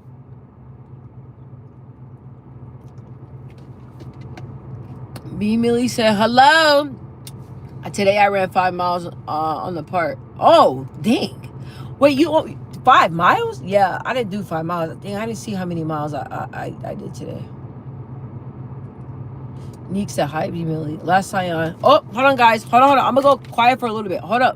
B Millie said hello. Today I ran 5 miles on the park. Oh, dang. Wait, 5 miles? Yeah, I didn't do 5 miles. Dang, I didn't see how many miles I did today. Neek said hi, B Millie. Last Sion. Oh, hold on, guys. Hold on. I'm gonna go quiet for a little bit. Hold up.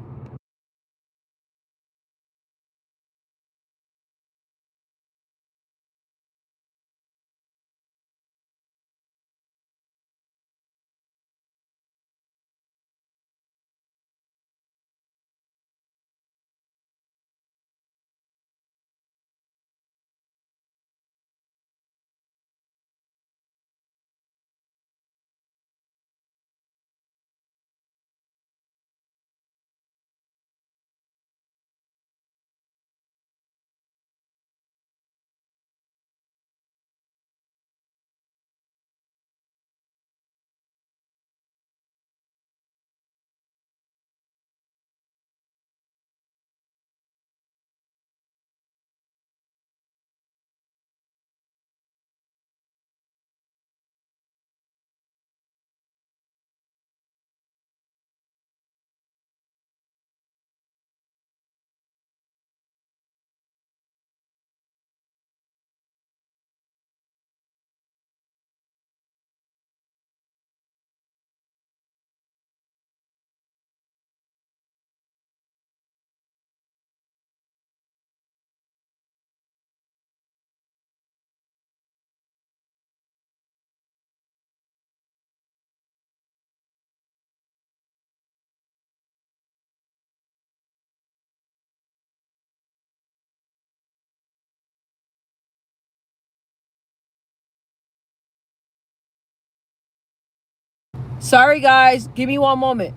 Sorry, guys. Give me one moment.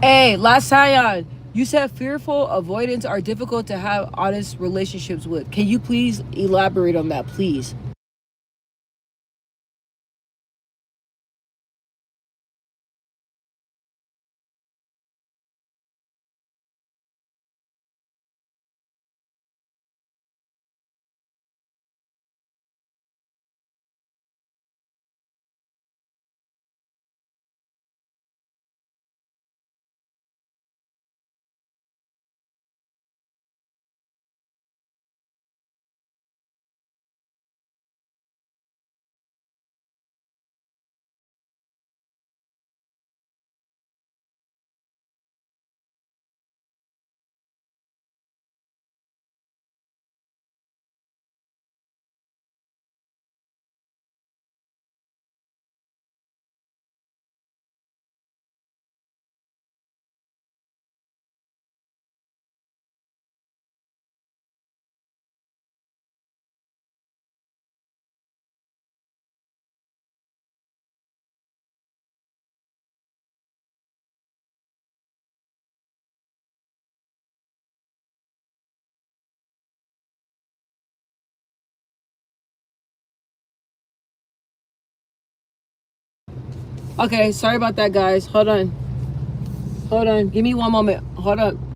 Hey, last Sion. You said fearful avoidance are difficult to have honest relationships with. Can you please elaborate on that, please? Okay, sorry about that, guys. Hold on. Give me one moment. Hold on.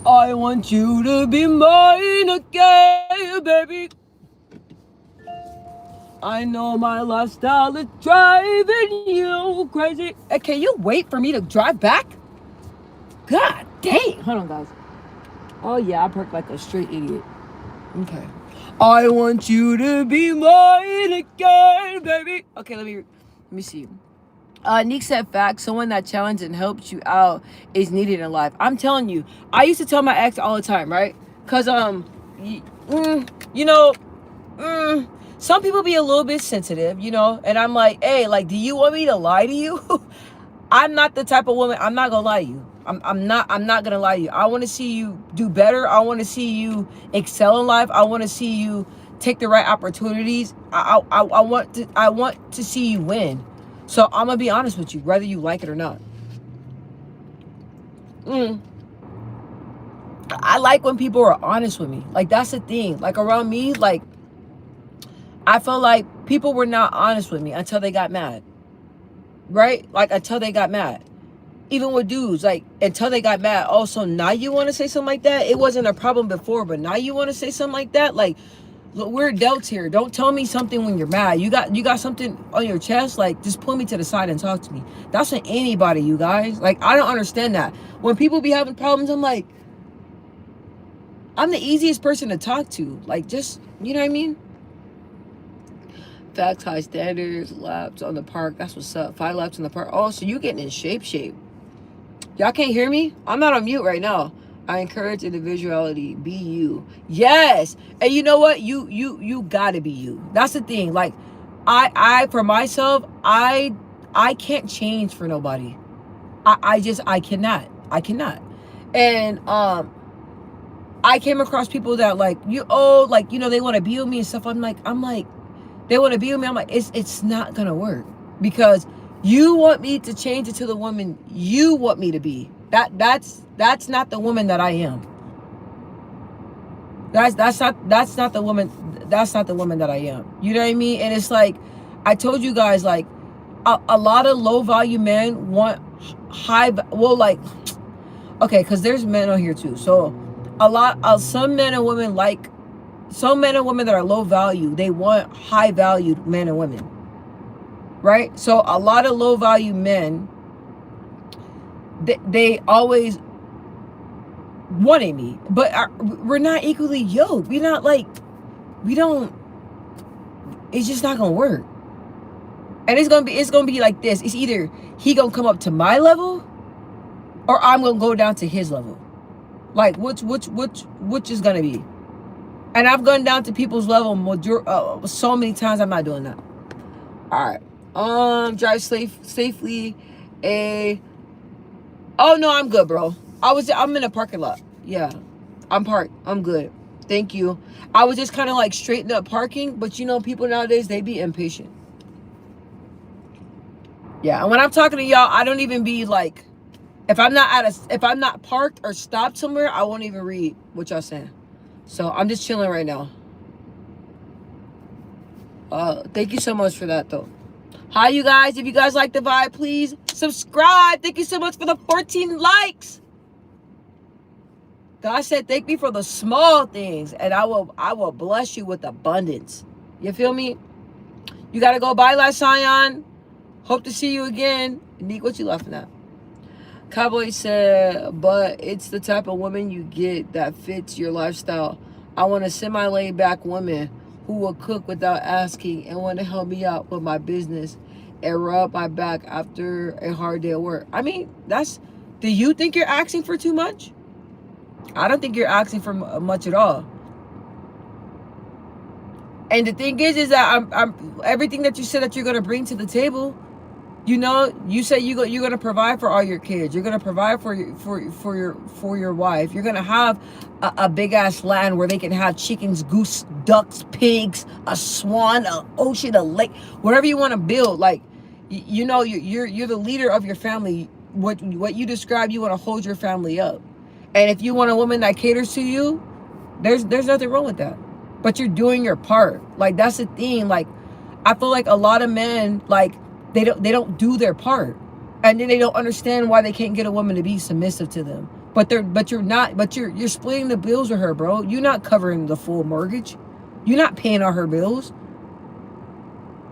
I want you to be mine again, baby. I know my lifestyle is driving you crazy. Hey, can you wait for me to drive back? God dang. Hold on, guys. Oh, yeah, I parked like a straight idiot. Okay. I want you to be mine again, baby. Okay, let me see. Neek said fact, someone that challenges and helps you out is needed in life. I'm telling you, I used to tell my ex all the time, right? Cause you know, some people be a little bit sensitive, you know, and I'm like, hey, like, do you want me to lie to you? I'm not the type of woman, I'm not gonna lie to you. I'm not gonna lie to you. I want to see you do better. I want to see you excel in life. I want to see you take the right opportunities. I want to see you win. So I'm gonna be honest with you, whether you like it or not. I like when people are honest with me. Like, that's the thing. Like, around me, like, I felt like people were not honest with me until they got mad. Right? Like, until they got mad. Even with dudes, like, until they got mad. Oh, so now you want to say something like that? It wasn't a problem before, but now you want to say something like that? Like, look, we're adults here. Don't tell me something when you're mad. You got something on your chest? Like, just pull me to the side and talk to me. That's for anybody, you guys. Like, I don't understand that. When people be having problems, I'm like, I'm the easiest person to talk to. Like, just, you know what I mean? Facts, high standards, laps on the park. That's what's up. 5 laps on the park. Oh, so you getting in shape. Y'all can't hear me? I'm not on mute right now. I encourage individuality. Be you. Yes. And you know what? You gotta be you. That's the thing. Like, I for myself, I can't change for nobody. I cannot. And I came across people that like, like, you know, they want to be with me and stuff. I'm like, they want to be with me. I'm like, it's not gonna work, because you want me to change into the woman you want me to be. That's not the woman that I am. That's not the woman. That's not the woman that I am. You know what I mean? And it's like, I told you guys, like, a lot of low value men want high. Well, like, okay, because there's men on here too. So some men and women, like, some men and women that are low value, they want high valued men and women. Right? So a lot of low value men, they always wanted me, but we're not equally yoked. We're not like, it's just not gonna work. And it's gonna be like this. It's either he gonna come up to my level, or I'm gonna go down to his level. Like, which is gonna be? And I've gone down to people's level so many times. I'm not doing that. All right. Drive safely. Oh no, I'm good, bro. I'm in a parking lot. Yeah, I'm parked. I'm good. Thank you. I was just kind of like straighten up parking, but you know, people nowadays, they be impatient. Yeah, and when I'm talking to y'all, I don't even be like, if I'm not parked or stopped somewhere, I won't even read what y'all saying. So I'm just chilling right now. Thank you so much for that, though. Hi, you guys. If you guys like the vibe, please subscribe. Thank you so much for the 14 likes. God said, thank me for the small things, and I will bless you with abundance. You feel me? You got to go. Bye, La Sion. Hope to see you again. Neek, what you laughing at? Cowboy said, but it's the type of woman you get that fits your lifestyle. I want a semi-laid back woman who will cook without asking and want to help me out with my business and rub my back after a hard day at work. I mean, do you think you're asking for too much? I don't think you're asking for much at all. And the thing is that I'm everything that you said that you're going to bring to the table. You know, you say you're going to provide for all your kids. You're going to provide for your wife. You're going to have a big ass land where they can have chickens, goose, ducks, pigs, a swan, an ocean, a lake, whatever you want to build. Like, you know, you're the leader of your family. What you describe, you want to hold your family up. And if you want a woman that caters to you, there's nothing wrong with that. But you're doing your part. Like, that's the thing. Like, I feel like a lot of men, like, they don't do their part, and then they don't understand why they can't get a woman to be submissive to them. But you're splitting the bills with her, bro. You're not covering the full mortgage. You're not paying all her bills.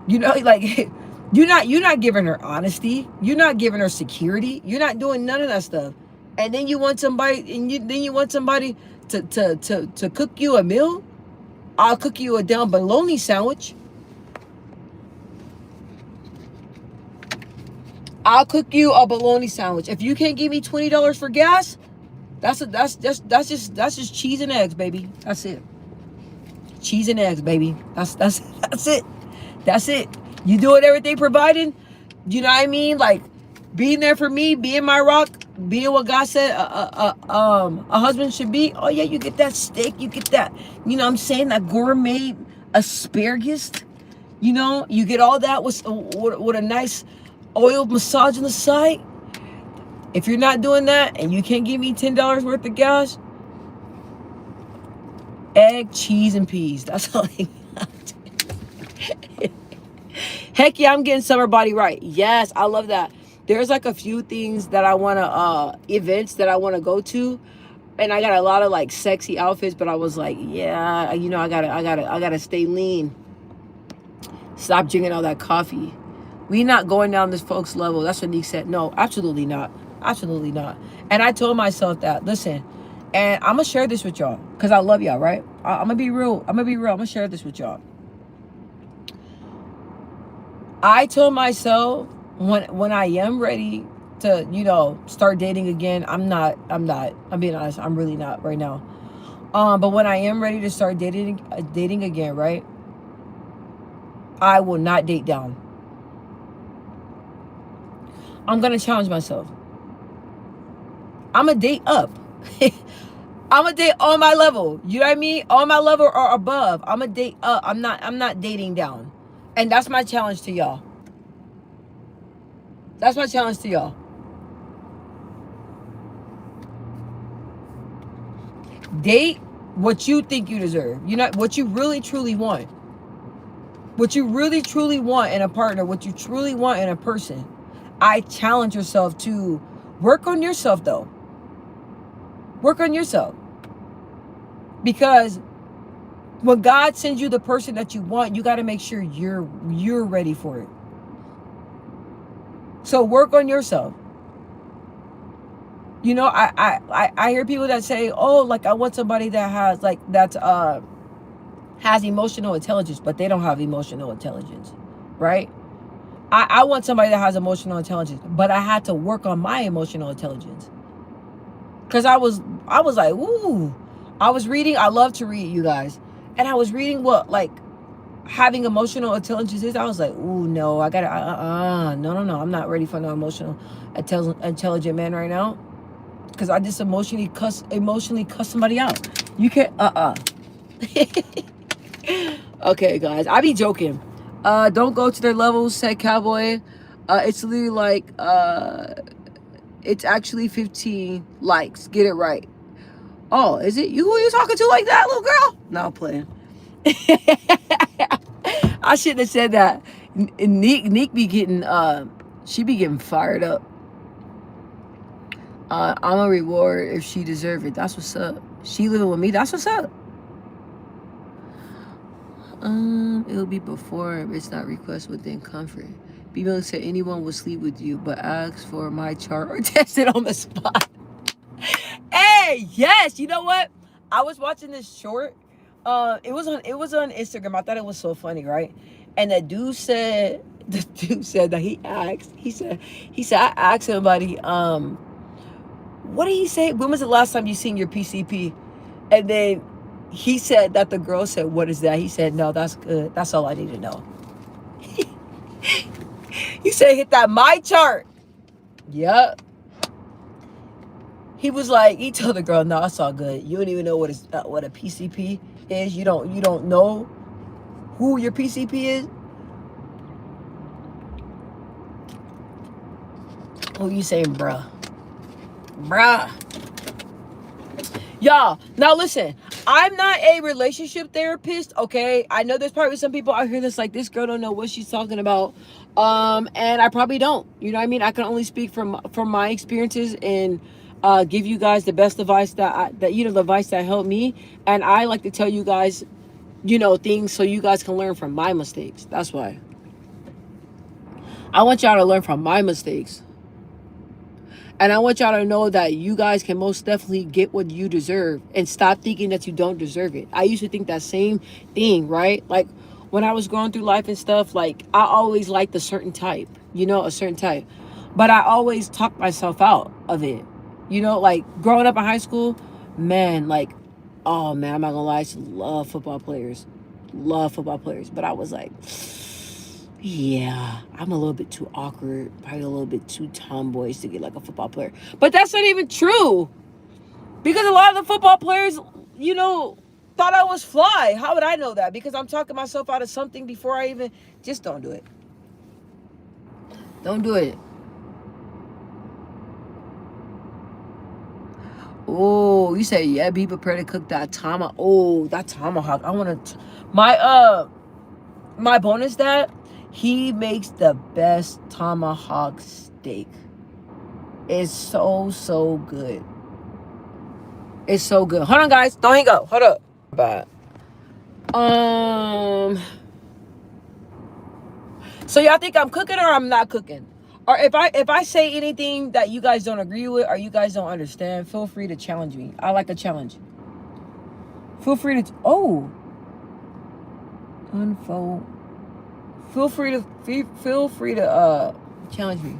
You know, like, you're not giving her honesty. You're not giving her security. You're not doing none of that stuff. And then you want somebody, to cook you a meal. I'll cook you a damn bologna sandwich. I'll cook you a bologna sandwich. If you can't give me $20 for gas, that's just cheese and eggs, baby. That's it. cheese and eggs, baby. That's it. That's it. You doing everything providing. You know what I mean? Like being there for me, being my rock, being what God said a husband should be. Oh yeah, you get that steak, you get that. You know what I'm saying? That gourmet asparagus. You know, you get all that with a nice oil massage on the side. If you're not doing that and you can't give me $10 worth of gas, egg, cheese, and peas. That's all I got. Heck yeah, I'm getting summer body right. Yes, I love that. There's like a few things that I want to, events that I want to go to. And I got a lot of like sexy outfits, but I was like, yeah, you know, I gotta stay lean. Stop drinking all that coffee. We not going down this folks level. That's what Nick said. No, absolutely not. Absolutely not. And I told myself that, listen, and I'm going to share this with y'all because I love y'all, right? I'm going to be real. I'm going to share this with y'all. I told myself when I am ready to, you know, start dating again, I'm being honest. I'm really not right now. But when I am ready to start dating again, right? I will not date down. I'm going to challenge myself. I'm going to date up. I'm going to date on my level. You know what I mean? On my level or above. I'm going to date up. I'm not dating down. And that's my challenge to y'all. That's my challenge to y'all. Date what you think you deserve. You know, what you really, truly want. What you really, truly want in a partner. What you truly want in a person. I challenge yourself to work on yourself, though. Work on yourself. Because when God sends you the person that you want, you got to make sure you're ready for it. So work on yourself. You know, I hear people that say, oh, like I want somebody that has has emotional intelligence, but they don't have emotional intelligence, right? I want somebody that has emotional intelligence, but I had to work on my emotional intelligence. Because I was like, ooh. I was reading, I love to read, you guys. And I was reading what, like, having emotional intelligence is. I was like, ooh, no, I gotta, no, I'm not ready for no emotional intelligent man right now. Because I just emotionally cuss somebody out. You can't, Okay, guys, I be joking. Don't go to their levels, said Cowboy. It's literally like, it's actually 15 likes. Get it right. Oh, is it you? Who are you talking to like that, little girl? No, I'm playing. I shouldn't have said that. Neek be getting, she be getting fired up. I'm a reward if she deserve it. That's what's up. She living with me. That's what's up. It'll be before it's not request within comfort. Be willing to say anyone will sleep with you, but ask for my chart or test it on the spot. Hey, yes. You know what? I was watching this short. It was on Instagram. I thought it was so funny, right? And the dude said that he said I asked somebody, what did he say? When was the last time you seen your PCP? And then he said that the girl said, what is that? He said, no, that's good. That's all I need to know. He said, hit that my chart. Yep. He was like, he told the girl, no, it's all good. You don't even know what a PCP is. You don't know who your PCP is. Oh, you saying, bruh. Y'all, now listen, I'm not a relationship therapist, okay? I know there's probably some people out here that's like, this girl don't know what she's talking about. And I probably don't. You know what I mean? I can only speak from my experiences and give you guys the best advice the advice that helped me. And I like to tell you guys, things so you guys can learn from my mistakes. That's why. I want y'all to learn from my mistakes. And I want y'all to know that you guys can most definitely get what you deserve and stop thinking that you don't deserve it. I used to think that same thing, right? Like when I was going through life and stuff, like I always liked a certain type, but I always talked myself out of it. Like growing up in high school, man, like oh man, I'm not gonna lie, I used to love football players. Love football players. But I was like, yeah, I'm a little bit too awkward, probably a little bit too tomboyish to get like a football player. But that's not even true. Because a lot of the football players, you know, thought I was fly. How would I know that? Because I'm talking myself out of something before I even... Just don't do it. Don't do it. Oh, you say, yeah, be prepared to cook that tomahawk. Oh, that tomahawk. I want to... My bonus dad, he makes the best tomahawk steak. It's so good. It's so good. Hold on, guys. Don't hang up. Hold up. Bad. So y'all think I'm cooking or I'm not cooking? Or if I say anything that you guys don't agree with or you guys don't understand, feel free to challenge me. I like a challenge. Feel free to unfold. Feel free to challenge me.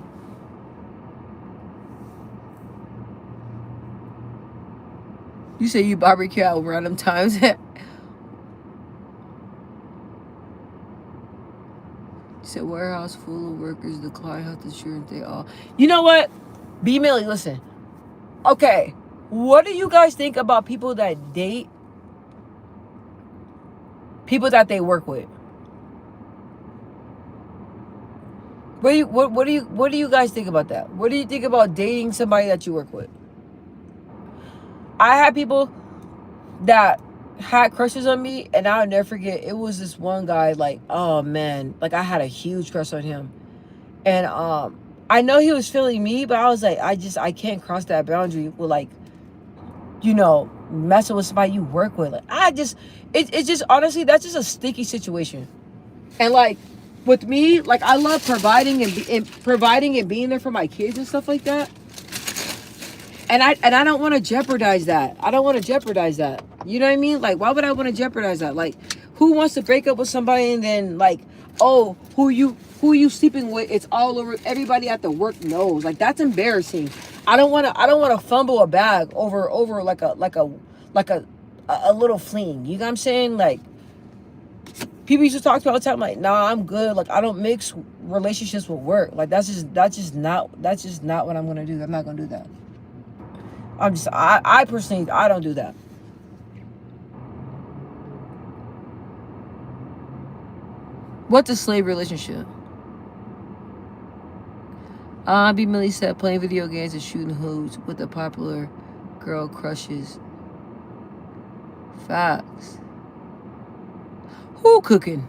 You say you barbecue at random times. Said warehouse full of workers, decline health insurance, they all. You know what? B Millie, listen. Okay. What do you guys think about people that date people that they work with? What do you guys think about that? What do you think about dating somebody that you work with? I had people that had crushes on me, and I'll never forget. It was this one guy, like, oh man, like I had a huge crush on him, and I know he was feeling me, but I was like, I can't cross that boundary with, like, you know, messing with somebody you work with. Like, it's just honestly, that's just a sticky situation. And like with me, like I love providing and being there for my kids and stuff like that. And I don't want to jeopardize that. I don't want to jeopardize that. You know what I mean? Like, why would I want to jeopardize that? Like, who wants to break up with somebody and then like, oh, who you sleeping with? It's all over. Everybody at the work knows. Like, that's embarrassing. I don't want to fumble a bag over like a little fling. You know what I'm saying? Like, people used to talk to me all the time. Like, nah, I'm good. Like, I don't mix relationships with work. Like, that's just not what I'm gonna do. I'm not gonna do that. I personally, I don't do that. What's a slave relationship? B. Millie said playing video games and shooting hoops with the popular girl crushes. Facts. Who cooking?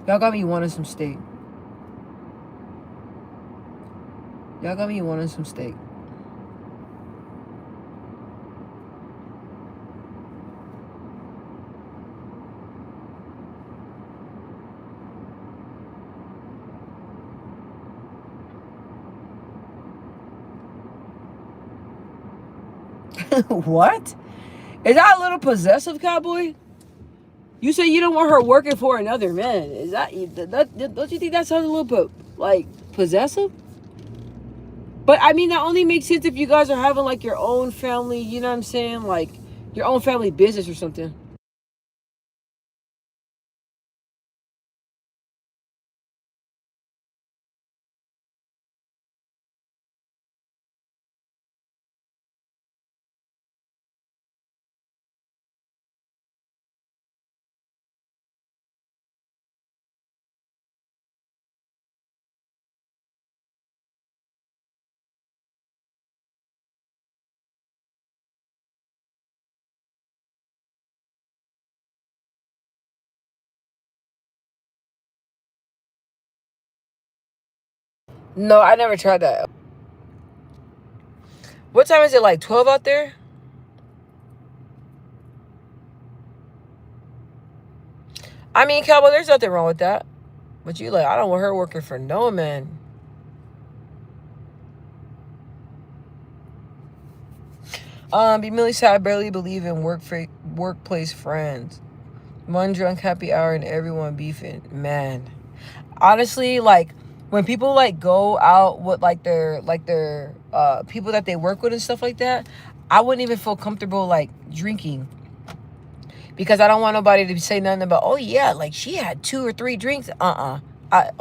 Y'all got me wanting some steak. Y'all got me wanting some steak. What? Is that a little possessive, cowboy? You say you don't want her working for another man. Is that don't you think that sounds a little bit like possessive? But I mean, that only makes sense if you guys are having like your own family, you know what I'm saying? Like your own family business or something. No, I never tried that. What time is it? Like 12 out there? I mean, cowboy, there's nothing wrong with that. But you like, I don't want her working for no man. B. Millie said, I barely believe in workplace friends. One drunk happy hour and everyone beefing. Man, honestly, like when people like go out with like their people that they work with and stuff like that, I wouldn't even feel comfortable like drinking, because I don't want nobody to say nothing about, oh yeah, like she had 2 or 3 drinks. Oh,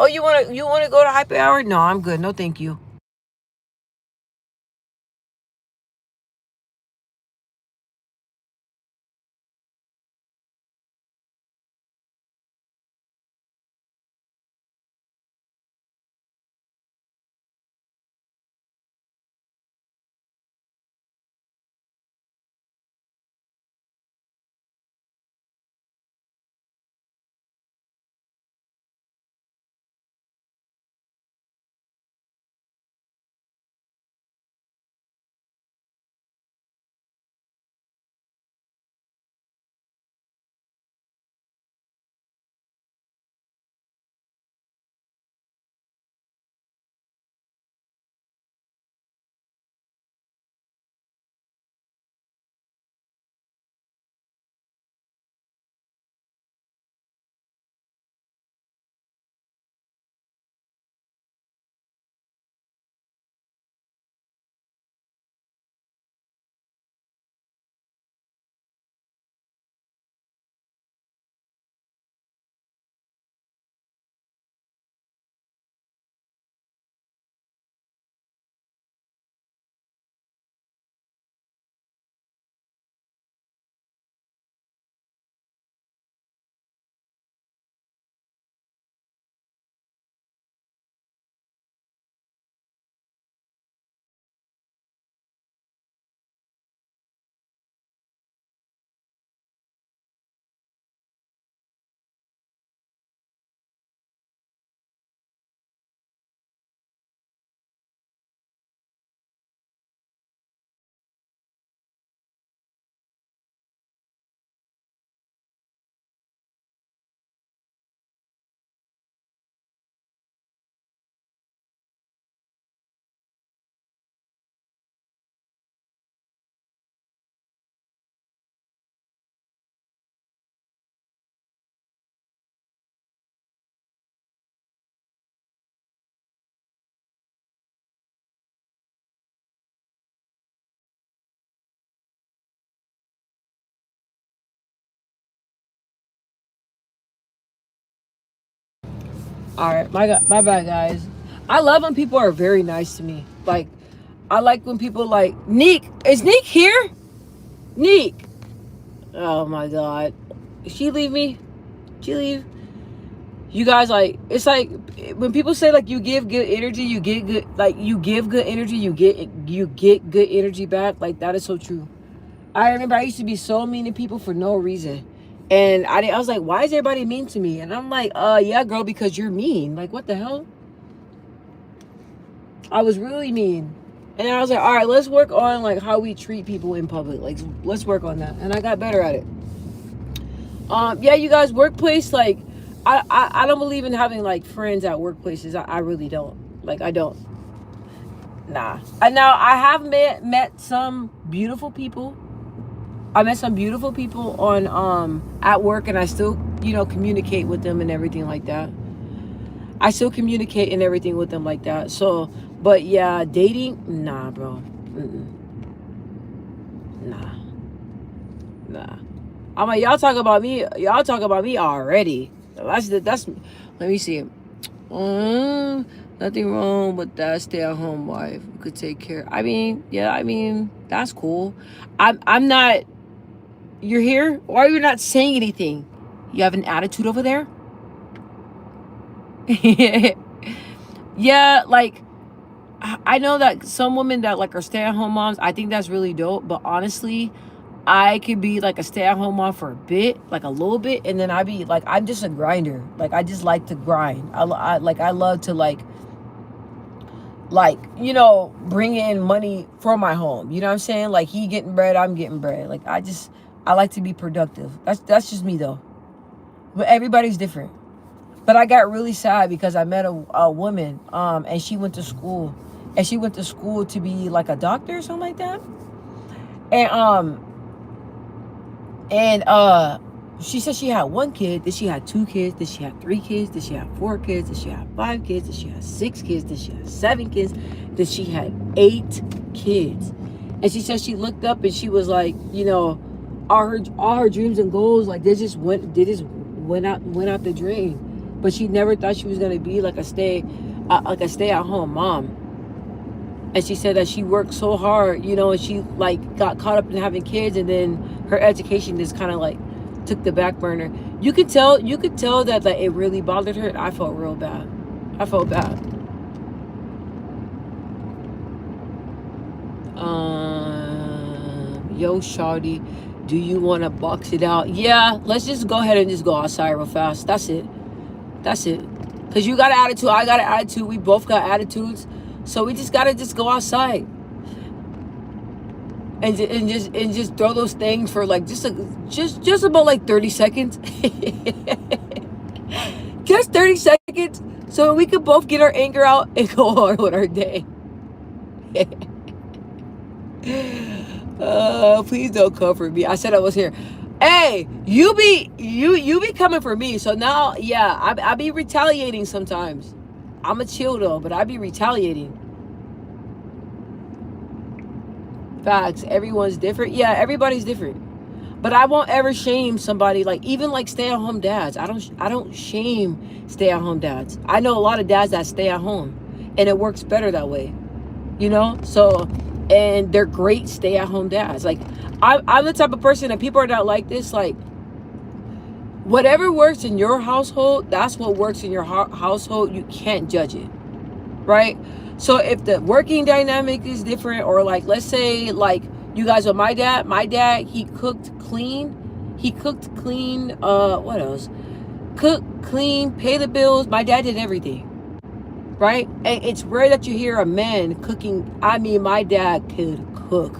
you wanna go to happy hour? No, I'm good. No, thank you. All right, my bad, guys. I love when people are very nice to me. Like, I like when people like Neek. Is Neek here? Neek. Oh my God. Did she leave me? Did she leave? You guys, like, it's like when people say like you give good energy, you get good, like you give good energy, you get good energy back. Like, that is so true. I remember I used to be so mean to people for no reason. And I was like, why is everybody mean to me? And I'm like, yeah, girl, because you're mean. Like, what the hell? I was really mean. And I was like, all right, let's work on like how we treat people in public. Like, let's work on that. And I got better at it. Yeah, you guys, workplace, like, I don't believe in having like friends at workplaces. I really don't. Like, I don't. Nah. And now I have met some beautiful people. I met some beautiful people on at work, and I still, communicate with them and everything like that. I still communicate and everything with them like that. So, but yeah, dating, nah, bro. Nah, nah. I'm like, y'all talk about me. Y'all talk about me already. That's. Let me see. Nothing wrong with that. Stay-at-home wife who could take care. I mean, yeah. I mean, that's cool. I'm not. You're here. Why are you not saying anything? You have an attitude over there. Yeah, like, I know that some women that like are stay-at-home moms, I think that's really dope. But honestly, I could be like a stay-at-home mom for a bit, like a little bit, and then I be like, I'm just a grinder. Like, I just like to grind. I love to bring in money for my home. You know what I'm saying? Like, he getting bread, I'm getting bread. Like, I like to be productive. That's just me though. But everybody's different. But I got really sad because I met a woman, and she went to school, to be like a doctor or something like that. And she said she had 1 kid, then she had 2 kids, then she had 3 kids, then she had 4 kids, then she had 5 kids, then she had 6 kids, then she had 7 kids, then she had 8 kids. And she said she looked up and she was like, you know, all her dreams and goals, like they just went out the drain. But she never thought she was gonna be like a stay at home mom. And she said that she worked so hard, you know, and she like got caught up in having kids, and then her education just kind of like took the back burner. You could tell that like it really bothered her. I felt real bad. I felt bad. Yo, shawty, do you want to box it out? Yeah, let's just go ahead and just go outside real fast. That's it. Because you got an attitude, I got an attitude, we both got attitudes. So we just gotta just go outside and just throw those things for like just about like 30 seconds. Just 30 seconds so we could both get our anger out and go on with our day. Please don't come for me. I said I was here. Hey, you be coming for me. So now, yeah, I be retaliating sometimes. I'm a chill though, but I be retaliating. Facts. Everyone's different. Yeah, everybody's different. But I won't ever shame somebody, like even like stay-at-home dads. I don't shame stay-at-home dads. I know a lot of dads that stay at home and it works better that way. You know? So, and they're great stay-at-home dads. Like I'm the type of person that people are not like this, like whatever works in your household, that's what works in your household. You can't judge it, right? So if the working dynamic is different, or like let's say like you guys are my dad, he cooked clean, what else? Cook, clean, pay the bills. My dad did everything, right? And it's rare that you hear a man cooking. I mean, my dad could cook.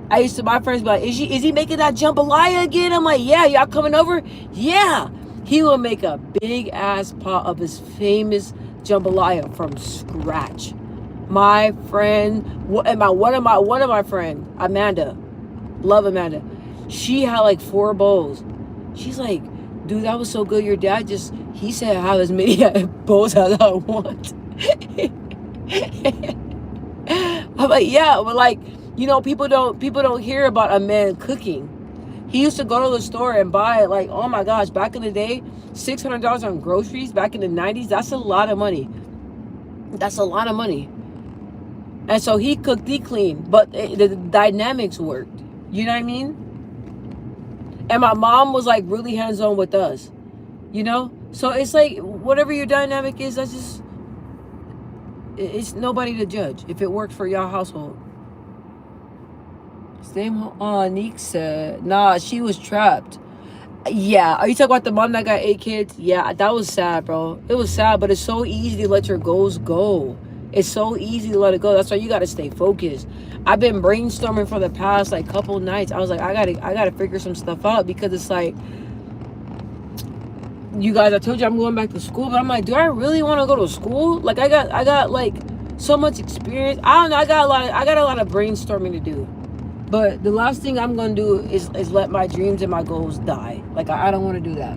I used to, my friends be like, is he making that jambalaya again? I'm like, yeah, y'all coming over? Yeah. He will make a big ass pot of his famous jambalaya from scratch. My friend, one of my friend, Amanda, love Amanda. She had like 4 bowls. She's like, dude, that was so good. Your dad he said have as many bowls as I want. I'm like, yeah, but like, you know, people don't hear about a man cooking. He used to go to the store and buy, like, oh my gosh, back in the day, $600 on groceries back in the 90s. That's a lot of money. That's a lot of money. And so he cooked, he cleaned, but the dynamics worked. You know what I mean? And my mom was like really hands-on with us, you know? So it's like, whatever your dynamic is, it's nobody to judge if it worked for y'all household. Neek said, nah, she was trapped. Yeah, are you talking about the mom that got 8 kids? Yeah, that was sad, bro. It was sad, but it's so easy to let your goals go. It's so easy to let it go. That's why you gotta stay focused. I've been brainstorming for the past like couple nights. I was like, I gotta figure some stuff out, because it's like, you guys, I told you I'm going back to school, but I'm like, do I really want to go to school? Like I got like so much experience. I don't know. I got a lot of brainstorming to do. But the last thing I'm gonna do is let my dreams and my goals die. Like I don't want to do that.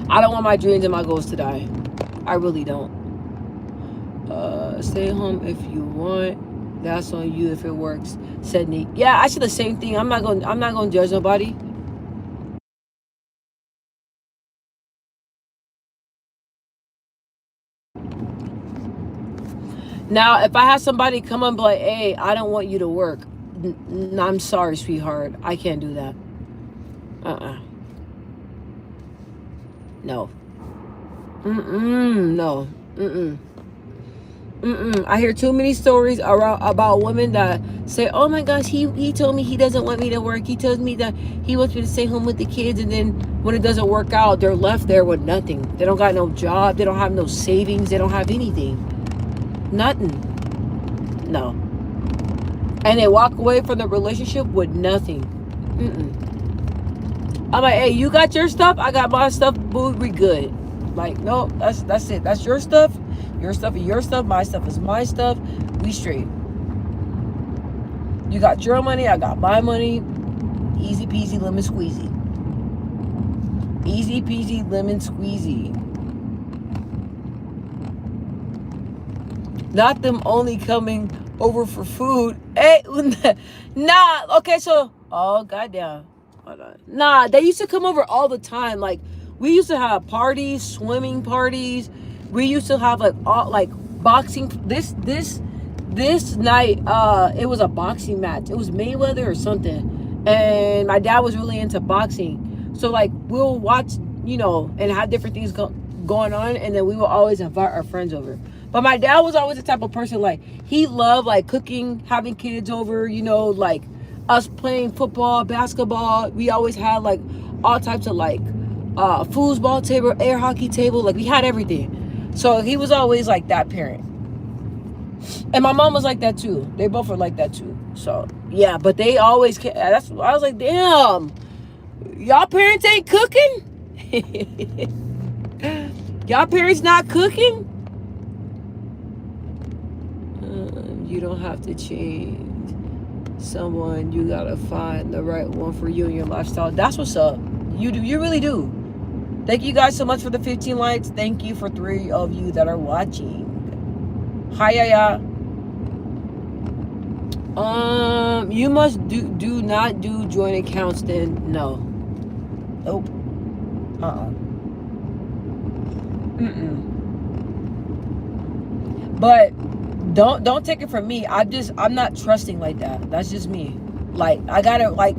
I don't want my dreams and my goals to die. I really don't. Stay home if you want. That's on you if it works, said Nick. Yeah, I said the same thing. I'm not gonna judge nobody. Now, if I had somebody come and be like, hey, I don't want you to work. I'm sorry, sweetheart. I can't do that. No. No. I hear too many stories about women that say, oh my gosh, he told me he doesn't want me to work. He tells me that he wants me to stay home with the kids. And then when it doesn't work out, they're left there with nothing. They don't got no job. They don't have no savings. They don't have anything. Nothing. No. And they walk away from the relationship with nothing. I'm like, hey, you got your stuff, I got my stuff, boo, we good. Like, no, that's it. That's your stuff. Your stuff is your stuff. My stuff is my stuff. We straight. You got your money, I got my money. Easy peasy lemon squeezy. Easy peasy lemon squeezy. Not them only coming over for food. Hey, nah. Okay, so oh goddamn. Hold on. Nah, they used to come over all the time. Like we used to have parties, swimming parties. We used to have like all like boxing. This night, it was a boxing match. It was Mayweather or something, and my dad was really into boxing. So like we'll watch, you know, and have different things going on, and then we will always invite our friends over. But my dad was always the type of person, like he loved like cooking, having kids over, you know, like us playing football, basketball. We always had like all types of like foosball table, air hockey table, like we had everything. So he was always like that parent. And my mom was like that too. They both were like that too. So yeah, but they always that's I was like, damn, y'all parents ain't cooking? Y'all parents not cooking? You don't have to change someone. You gotta find the right one for you and your lifestyle. That's what's up. You do. You really do. Thank you guys so much for the 15 likes. Thank you for 3 of you that are watching. Hi, ya. You must do not do joint accounts then. No. Nope. But don't take it from me. I'm not trusting like that. That's just me. Like I gotta like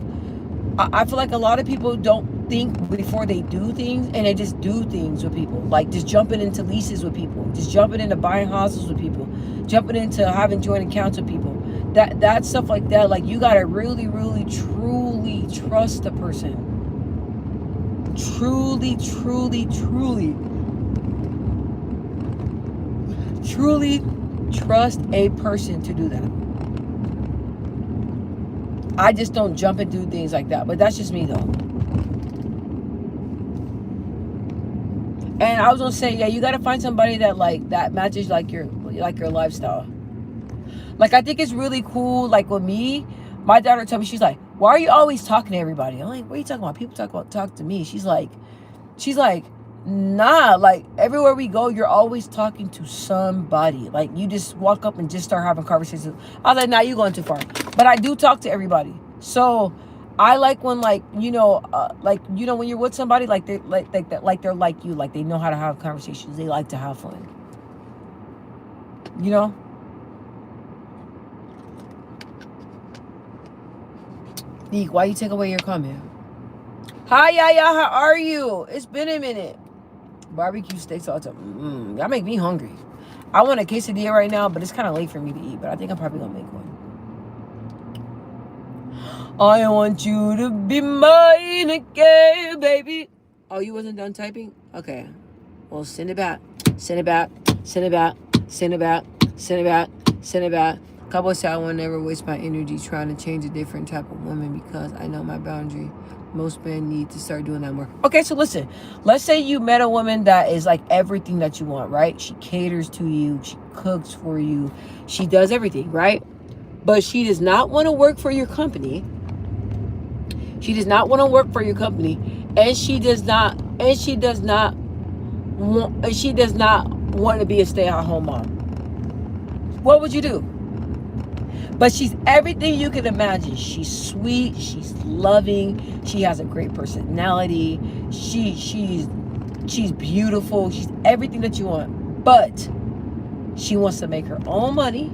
I feel like a lot of people don't think before they do things, and they just do things with people. Like just jumping into leases with people, just jumping into buying houses with people, jumping into having joint accounts with people. That stuff like that, like you gotta really, really, truly trust the person. Truly trust a person to do that. I just don't jump and do things like that, but that's just me though. And I was gonna say, yeah, you gotta find somebody that like that matches like your lifestyle. Like I think it's really cool. Like with me, my daughter told me, she's like, why are you always talking to everybody? I'm like, what are you talking about? People talk to me. She's like, nah, like everywhere we go, you're always talking to somebody. Like you just walk up and just start having conversations. I was like, nah, you going too far. But I do talk to everybody. So I like when like, when you're with somebody, like they they're like you, like they know how to have conversations. They like to have fun. You know? Neek, why you take away your comment? Hi, Yaya, how are you? It's been a minute. Barbecue steak salsa. Y'all make me hungry. I want a quesadilla right now, but it's kind of late for me to eat. But I think I'm probably going to make one. I want you to be mine again, baby. Oh, you wasn't done typing? Okay. Well, send it back. Send it back. Send it back. Send it back. Send it back. Send it back. Couple said I will never waste my energy trying to change a different type of woman because I know my boundary. Most men need to start doing that more. Okay, so listen. Let's say you met a woman that is like everything that you want, right? She caters to you. She cooks for you. She does everything, right? But she does not want to work for your company. She does not want to work for your company. And she does not want to be a stay-at-home mom. What would you do? But she's everything you can imagine. She's sweet. She's loving. She has a great personality. She's beautiful. She's everything that you want. But she wants to make her own money.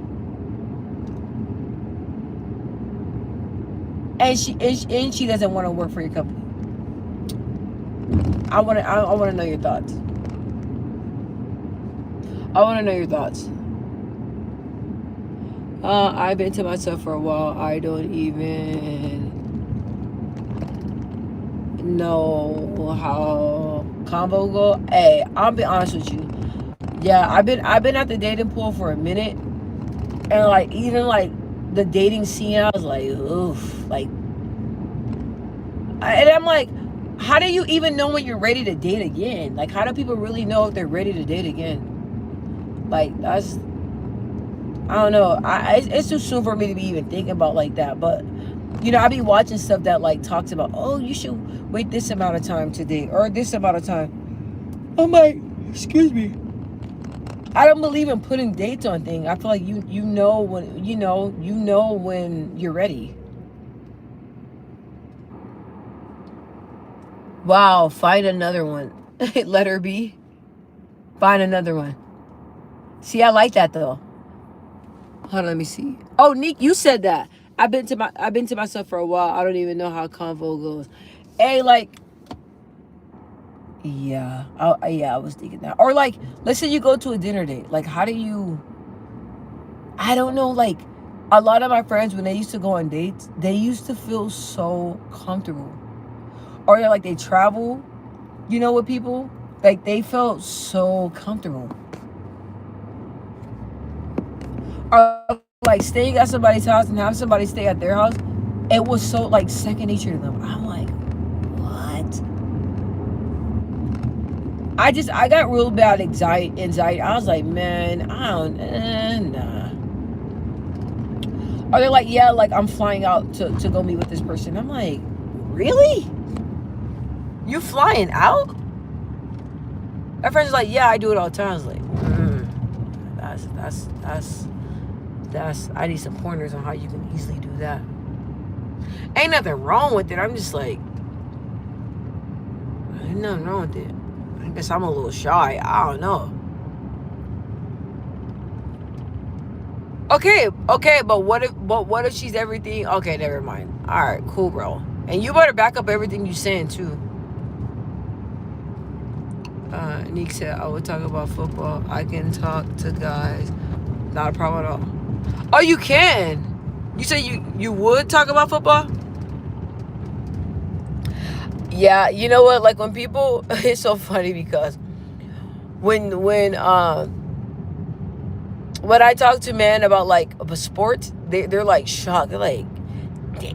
And she doesn't want to work for your company. I want to know your thoughts. I want to know your thoughts. I've been to myself for a while. I don't even know how combo go. Hey, I'll be honest with you. Yeah, I've been at the dating pool for a minute, and like even like the dating scene, I was like, oof, like, and I'm like, how do you even know when you're ready to date again? Like, how do people really know if they're ready to date again? Like, that's, I don't know. It's too soon for me to be even thinking about like that. But, I be watching stuff that like talks about, oh, you should wait this amount of time to date or this amount of time. I'm like, excuse me. I don't believe in putting dates on things. I feel like you know when you're ready. Wow, find another one. Let her be. Find another one. See, I like that though. Hold on, let me see. Oh, Nick, you said that. I've been to myself for a while. I don't even know how convo goes. Hey, like, yeah, I was thinking that. Or like, let's say you go to a dinner date. Like, how do you? I don't know. Like, a lot of my friends when they used to go on dates, they used to feel so comfortable. Or like they travel, with people. Like they felt so comfortable. Or like staying at somebody's house and have somebody stay at their house, it was so like second nature to them. I'm like, what? I got real bad anxiety. I was like, man, I don't, nah. Or they're like, yeah, like I'm flying out to go meet with this person. I'm like, really? You flying out? My friend's like, yeah, I do it all the time. I was like, that's I need some pointers on how you can easily do that. Ain't nothing wrong with it. I'm just like, ain't nothing wrong with it. I guess I'm a little shy. I don't know. Okay, but what if she's everything? Okay, never mind. All right, cool, bro. And you better back up everything you saying too. Nick said, I would talk about football. I can talk to guys. Not a problem at all. Oh, you can? You say you would talk about football? Yeah, you know what? Like when people, it's so funny because when I talk to men about like sports, they're like shocked. They're like,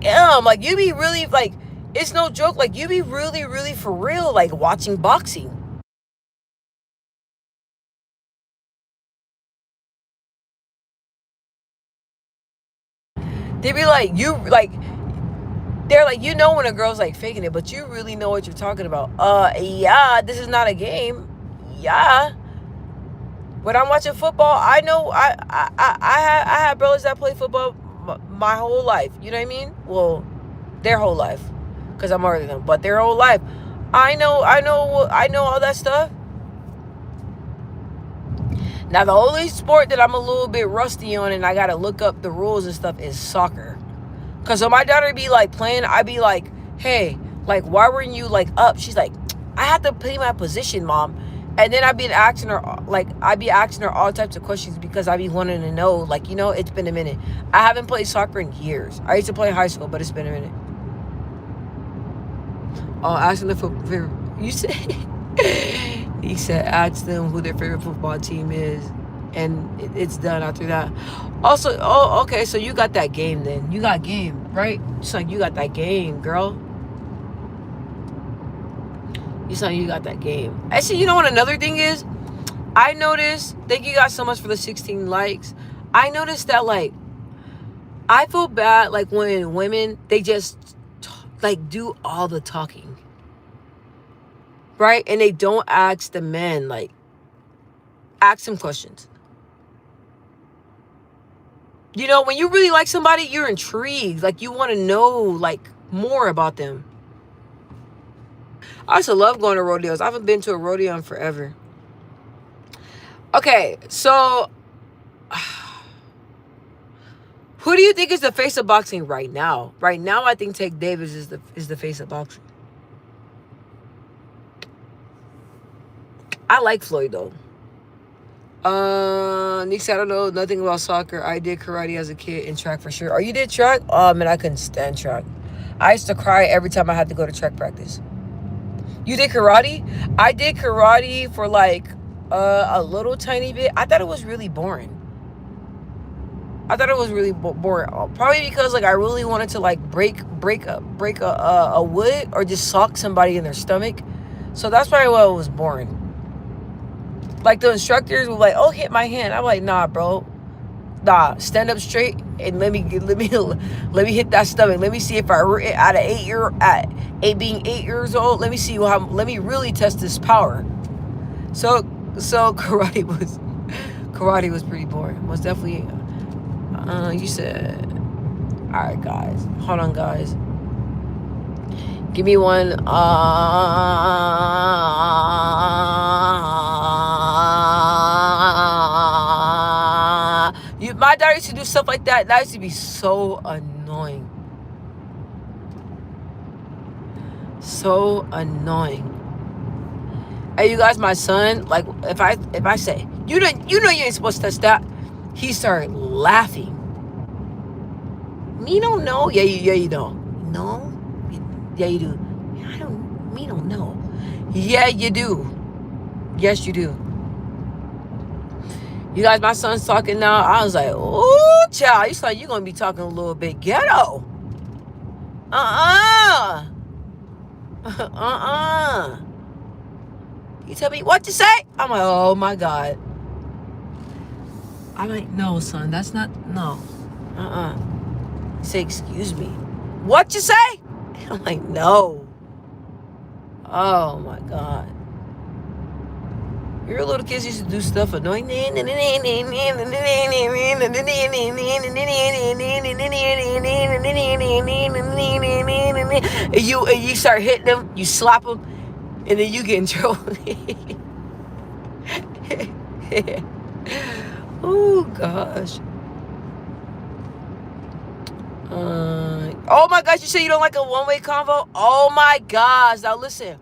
damn, like you be really like, it's no joke. Like you be really, really for real, like watching boxing. They be like, they're like, when a girl's like faking it, but you really know what you're talking about. Yeah, this is not a game. Yeah. When I'm watching football, I know I have brothers that play football my whole life. You know what I mean? Well, their whole life, because I'm older than them, but their whole life. I know all that stuff. Now, the only sport that I'm a little bit rusty on and I got to look up the rules and stuff is soccer. Because when my daughter be like playing, I be like, hey, like, why weren't you like up? She's like, I have to play my position, mom. And then I be asking her all types of questions because I be wanting to know, like, it's been a minute. I haven't played soccer in years. I used to play in high school, but it's been a minute. Oh, asking the favorite, you said, he said, ask them who their favorite football team is. And it's done after that. Also, okay, so you got that game then. You got game, right? It's like you got that game, girl. You sound you got that game. Actually, you know what another thing is? I noticed, thank you guys so much for the 16 likes. I noticed that, like, I feel bad, like, when women, they just, like, do all the talking. Right? And they don't ask the men, like, ask them questions. When you really like somebody, you're intrigued. Like, you want to know, like, more about them. I also love going to rodeos. I haven't been to a rodeo in forever. Okay, so who do you think is the face of boxing right now? Right now, I think Tank Davis is the face of boxing. I like Floyd though. Nick said, I don't know nothing about soccer. I did karate as a kid and track for sure. Oh, you did track? Oh man, I couldn't stand track. I used to cry every time I had to go to track practice. You did karate? I did karate for like a little tiny bit. I thought it was really boring. Probably because like I really wanted to like break a wood or just sock somebody in their stomach. So that's probably why it was boring. Like the instructors were like, "Oh, hit my hand." I'm like, "Nah, bro. Nah, stand up straight and let me hit that stomach. Let me see if at 8 years old, let me really test this power." So karate Karate was pretty boring. Was definitely. You said. All right, guys. Hold on, guys. Give me one. My daughter used to do stuff like that. That used to be so annoying. So annoying. Hey, you guys, my son, like, if I say, you ain't supposed to touch that, he started laughing. Me don't know. Yeah, you don't. No? Yeah, you do. Me don't know. Yeah, you do. Yes, you do. You guys, my son's talking now. I was like, oh, child, you like you're going to be talking a little bit ghetto. You tell me what to say? I'm like, oh, my God. I'm like, no, son, that's not, no. You say, excuse me. What you say? I'm like, no. Oh, my God. Your little kids used to do stuff annoying. You start hitting them, you slap them, and then you get in trouble. Oh gosh. Oh my gosh, you say you don't like a one-way convo? Oh my gosh. Now listen.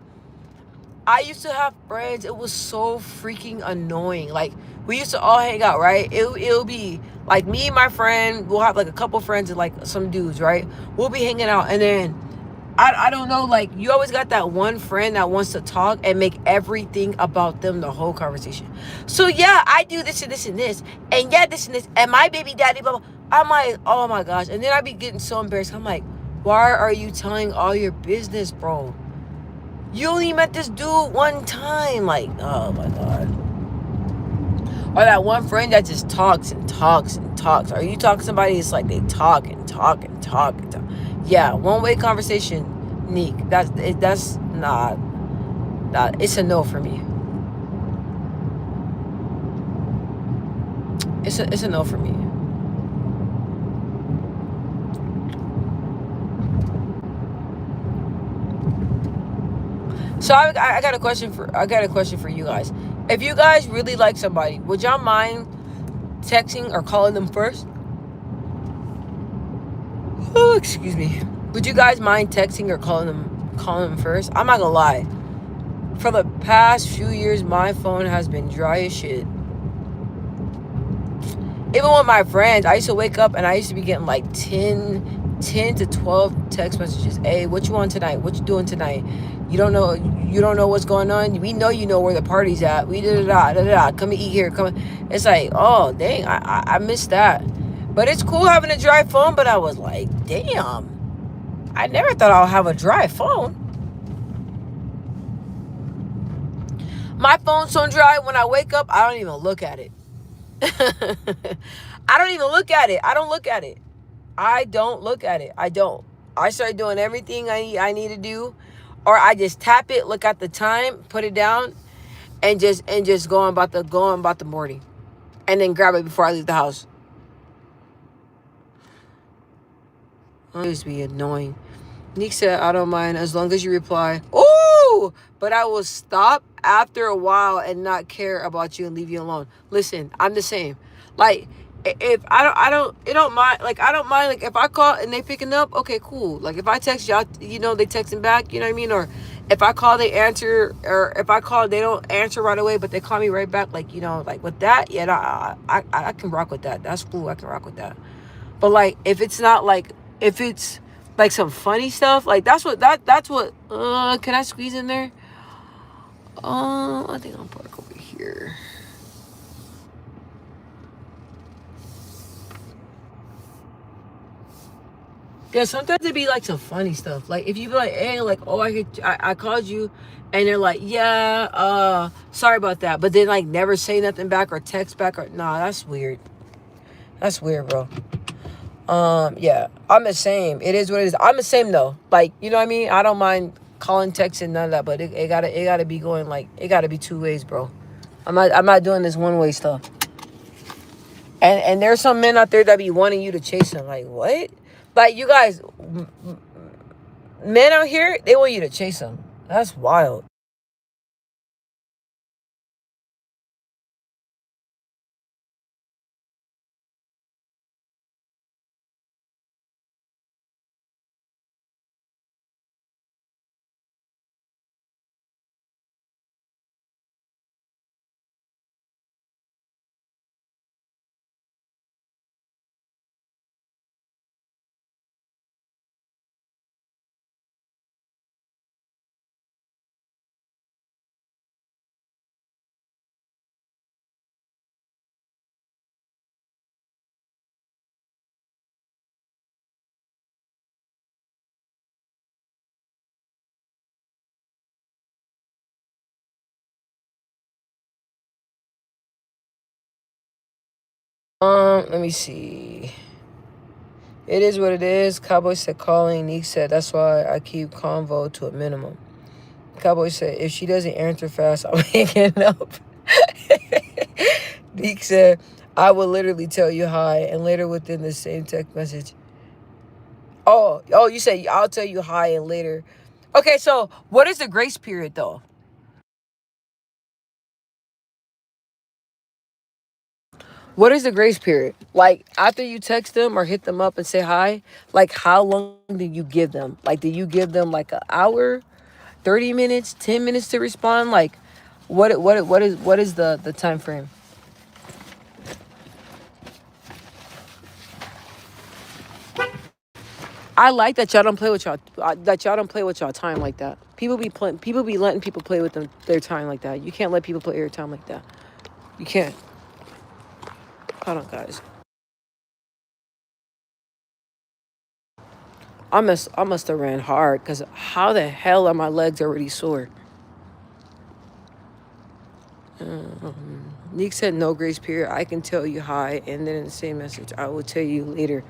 I used to have friends. It was so freaking annoying. Like, we used to all hang out, right? It'll be like me and my friend. We'll have like a couple friends and like some dudes, right? We'll be hanging out, and then I don't know. Like, you always got that one friend that wants to talk and make everything about them the whole conversation. So yeah, I do this and this and this, and yeah, this and this, and my baby daddy, blah, blah. I'm like, oh my gosh, and then I be getting so embarrassed. I'm like, why are you telling all your business, bro? You only met this dude one time. Like, oh my God. Or that one friend that just talks and talks and talks. Or you talk to somebody, it's like they talk and talk and talk and talk. Yeah, one-way conversation, Neek. That's not, it's a no for me. It's a no for me. So I got a question for you guys. If you guys really like somebody, would y'all mind texting or calling them first? Oh, excuse me. Would you guys mind texting or calling them first? I'm not gonna lie. For the past few years, my phone has been dry as shit. Even with my friends, I used to wake up and I used to be getting like 10 to 12 text messages. Hey, what you want tonight? What you doing tonight? You don't know what's going on. We know you know where the party's at. We come and eat here. Come. It's like, oh dang, I missed that. But it's cool having a dry phone. But I was like, damn, I never thought I'll have a dry phone. My phone's so dry when I wake up, I don't even look at it. I don't even look at it. I don't look at it. I don't look at it. I don't. I start doing everything I need to do, or I just tap it, look at the time, put it down, and just go on about the morning, and then grab it before I leave the house. It used to be annoying. Nick said, I don't mind as long as you reply. Oh, but I will stop after a while and not care about you and leave you alone. Listen, I'm the same. Like, if I don't mind. Like, I don't mind. Like, if I call and they picking up, okay, cool. Like, if I text y'all, they texting back. You know what I mean? Or if I call, they answer. Or if I call, they don't answer right away, but they call me right back. Like, like with that, yeah, I can rock with that. That's cool. I can rock with that. But like, if it's not like, if it's like some funny stuff, like that's what can I squeeze in there? I think I'll park over here. Yeah, sometimes it'd be like some funny stuff. Like if you be like, hey, like, oh, I called you, and they're like, yeah, sorry about that, but then like never say nothing back or text back or nah, that's weird. That's weird, bro. Yeah, I'm the same. It is what it is. I'm the same though. Like, you know what I mean? I don't mind calling, texting, none of that, but it gotta be going like, it gotta be two ways, bro. I'm not doing this one way stuff. And there's some men out there that be wanting you to chase them. Like, what? Like, you guys, men out here, they want you to chase them. That's wild. Let me see. It is what it is. Cowboy said calling. Neek said that's why I keep convo to a minimum. Cowboy said if she doesn't answer fast, I'm hanging up. Neek said I will literally tell you hi, and later within the same text message. Oh, you say I'll tell you hi and later. Okay, so what is the grace period though? What is the grace period? Like after you text them or hit them up and say hi, like how long do you give them? Like do you give them like an hour, 30 minutes, 10 minutes to respond? Like what is the time frame? I like that y'all don't play with y'all that y'all don't play with y'all time like that. People be letting people play with their time like that. You can't let people play your time like that. You can't. Hold on, guys. I must have ran hard because how the hell are my legs already sore? Nick said no grace period. I can tell you hi, and then in the same message, I will tell you later.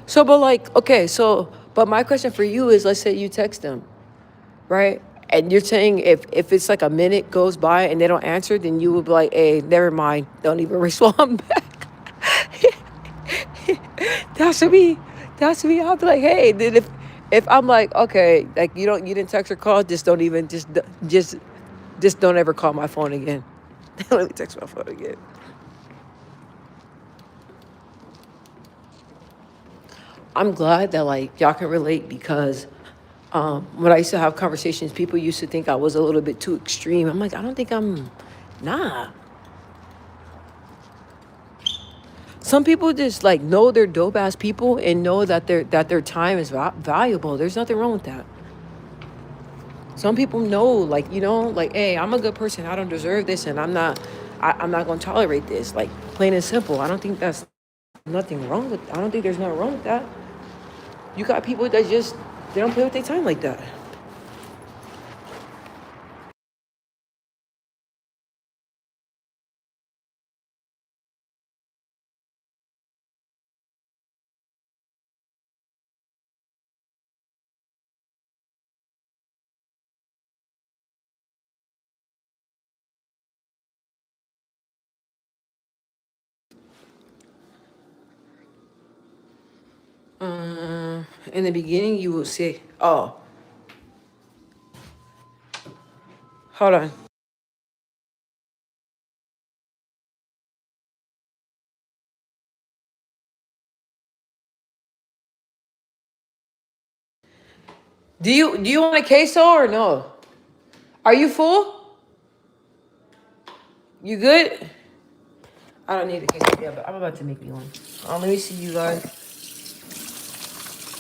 So, but like, okay, so, but my question for you is, let's say you text them, right? And you're saying if it's like a minute goes by and they don't answer, then you would be like, hey, never mind, don't even respond back. That's me. That's me. I'll be like, hey, then if I'm like, okay, like you didn't text or call, just don't even just don't ever call my phone again. Let me text my phone again. I'm glad that like y'all can relate because when I used to have conversations, people used to think I was a little bit too extreme. I'm like, I don't think I'm, nah. Some people just like know they're dope ass people and know that their time is valuable. There's nothing wrong with that. Some people know, like like, hey, I'm a good person. I don't deserve this, and I'm not gonna tolerate this. Like plain and simple. I don't think that's nothing wrong with. I don't think there's nothing wrong with that. You got people that just they don't play with their time like that. In the beginning, you will say, "Oh, hold on. Do you want a queso or no? Are you full? You good? I don't need a queso, yeah, but I'm about to make me one. Let me see you guys.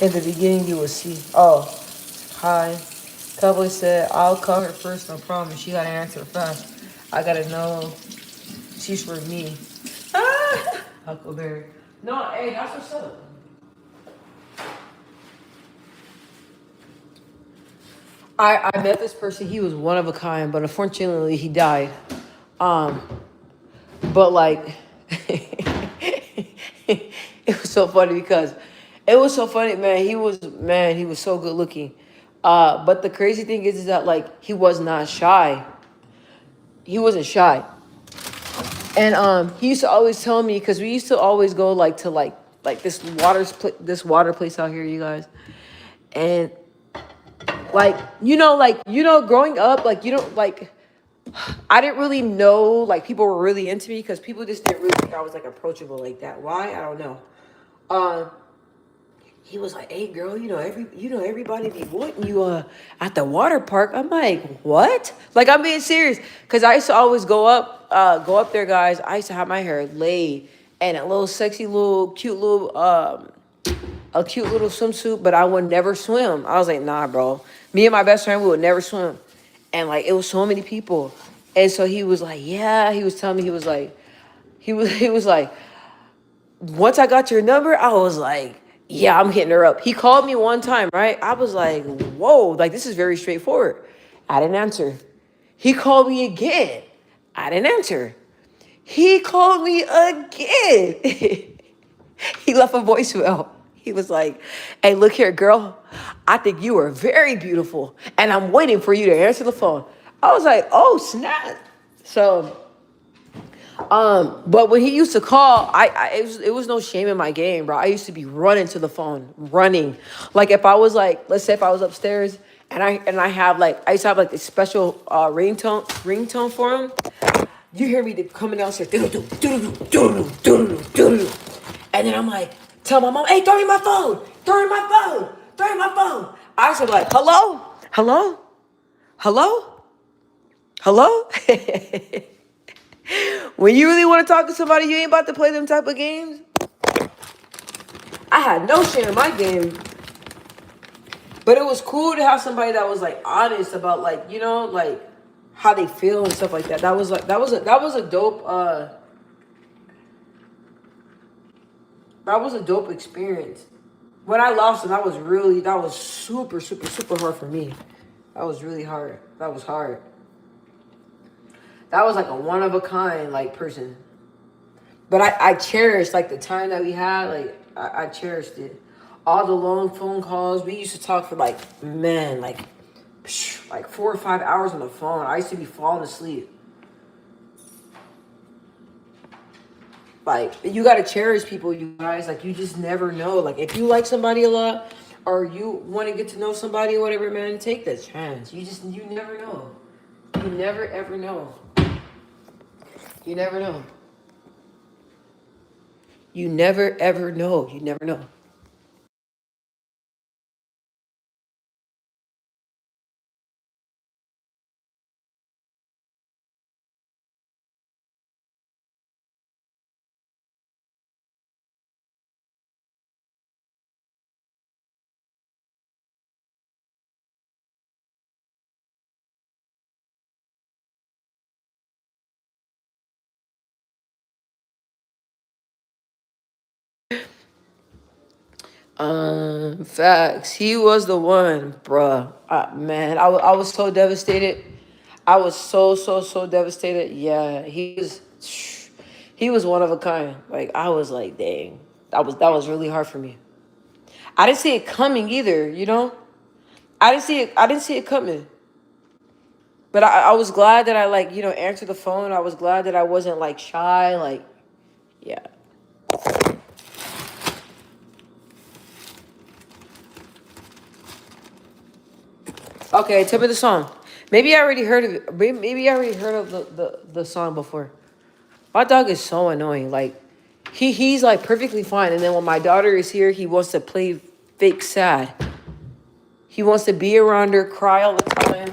In the beginning, you will see. Oh, hi. Cowboy said, I'll call her first, no problem. She gotta answer fast. I gotta know she's for me. Huckleberry. No, hey, that's what's up. I met this person. He was one of a kind, but unfortunately, he died. Um, but like, it was so funny because it was so funny, man. He was so good looking. But the crazy thing is that like he was not shy. He wasn't shy. And he used to always tell me, because we used to always go like to like this water place out here, you guys. And like growing up, like I didn't really know like people were really into me because people just didn't really think I was like approachable like that. Why? I don't know. Um, he was like, "Hey, girl, everybody be wanting you at the water park." I'm like, "What?" Like I'm being serious because I used to always go up there, guys. I used to have my hair laid and a little sexy, little cute little a cute little swimsuit, but I would never swim. I was like, "Nah, bro." Me and my best friend, we would never swim, and like it was so many people, and so he was like, "Yeah," he was telling me, he was like, once I got your number, I was like, yeah, I'm hitting her up. He called me one time, right? I was like, whoa, like this is very straightforward. I didn't answer. He called me again. I didn't answer. He called me again. He left a voicemail. He was like, hey, look here, girl. I think you are very beautiful, and I'm waiting for you to answer the phone. I was like, oh, snap. So but when he used to call, it was no shame in my game, bro. I used to be running to the phone, running. Like if I was like, let's say if I was upstairs and I have like I used to have like this special ringtone for him. You hear me coming downstairs, and then I'm like, tell my mom, hey, throw me my phone, throw me my phone, throw me my phone. I used to be like, hello, hello, hello, hello. When you really want to talk to somebody, you ain't about to play them type of games. I had no shame in my game. But it was cool to have somebody that was like honest about like, like how they feel and stuff like that. That was a dope experience. When I lost him, that was super, super, super hard for me. That was really hard. That was hard. That was like a one of a kind like person. But I cherished like the time that we had. Like I cherished it. All the long phone calls. We used to talk for like 4 or 5 hours on the phone. I used to be falling asleep. Like you gotta cherish people, you guys. Like you just never know. Like if you like somebody a lot, or you want to get to know somebody or whatever, man, take that chance. You never know. You never ever know. You never know. You never ever know. You never know. Facts. He was the one, bruh. Man, I was so devastated. I was so devastated. Yeah, he was one of a kind. Like I was like, dang, that was really hard for me. I didn't see it coming either. I didn't see it coming. But I was glad that I like answered the phone. I was glad that I wasn't like shy. Like, yeah. Okay, tell me the song. Maybe I already heard of it. Maybe I already heard of the song before. My dog is so annoying. Like he's like perfectly fine, and then when my daughter is here, he wants to play fake sad. He wants to be around her, cry all the time,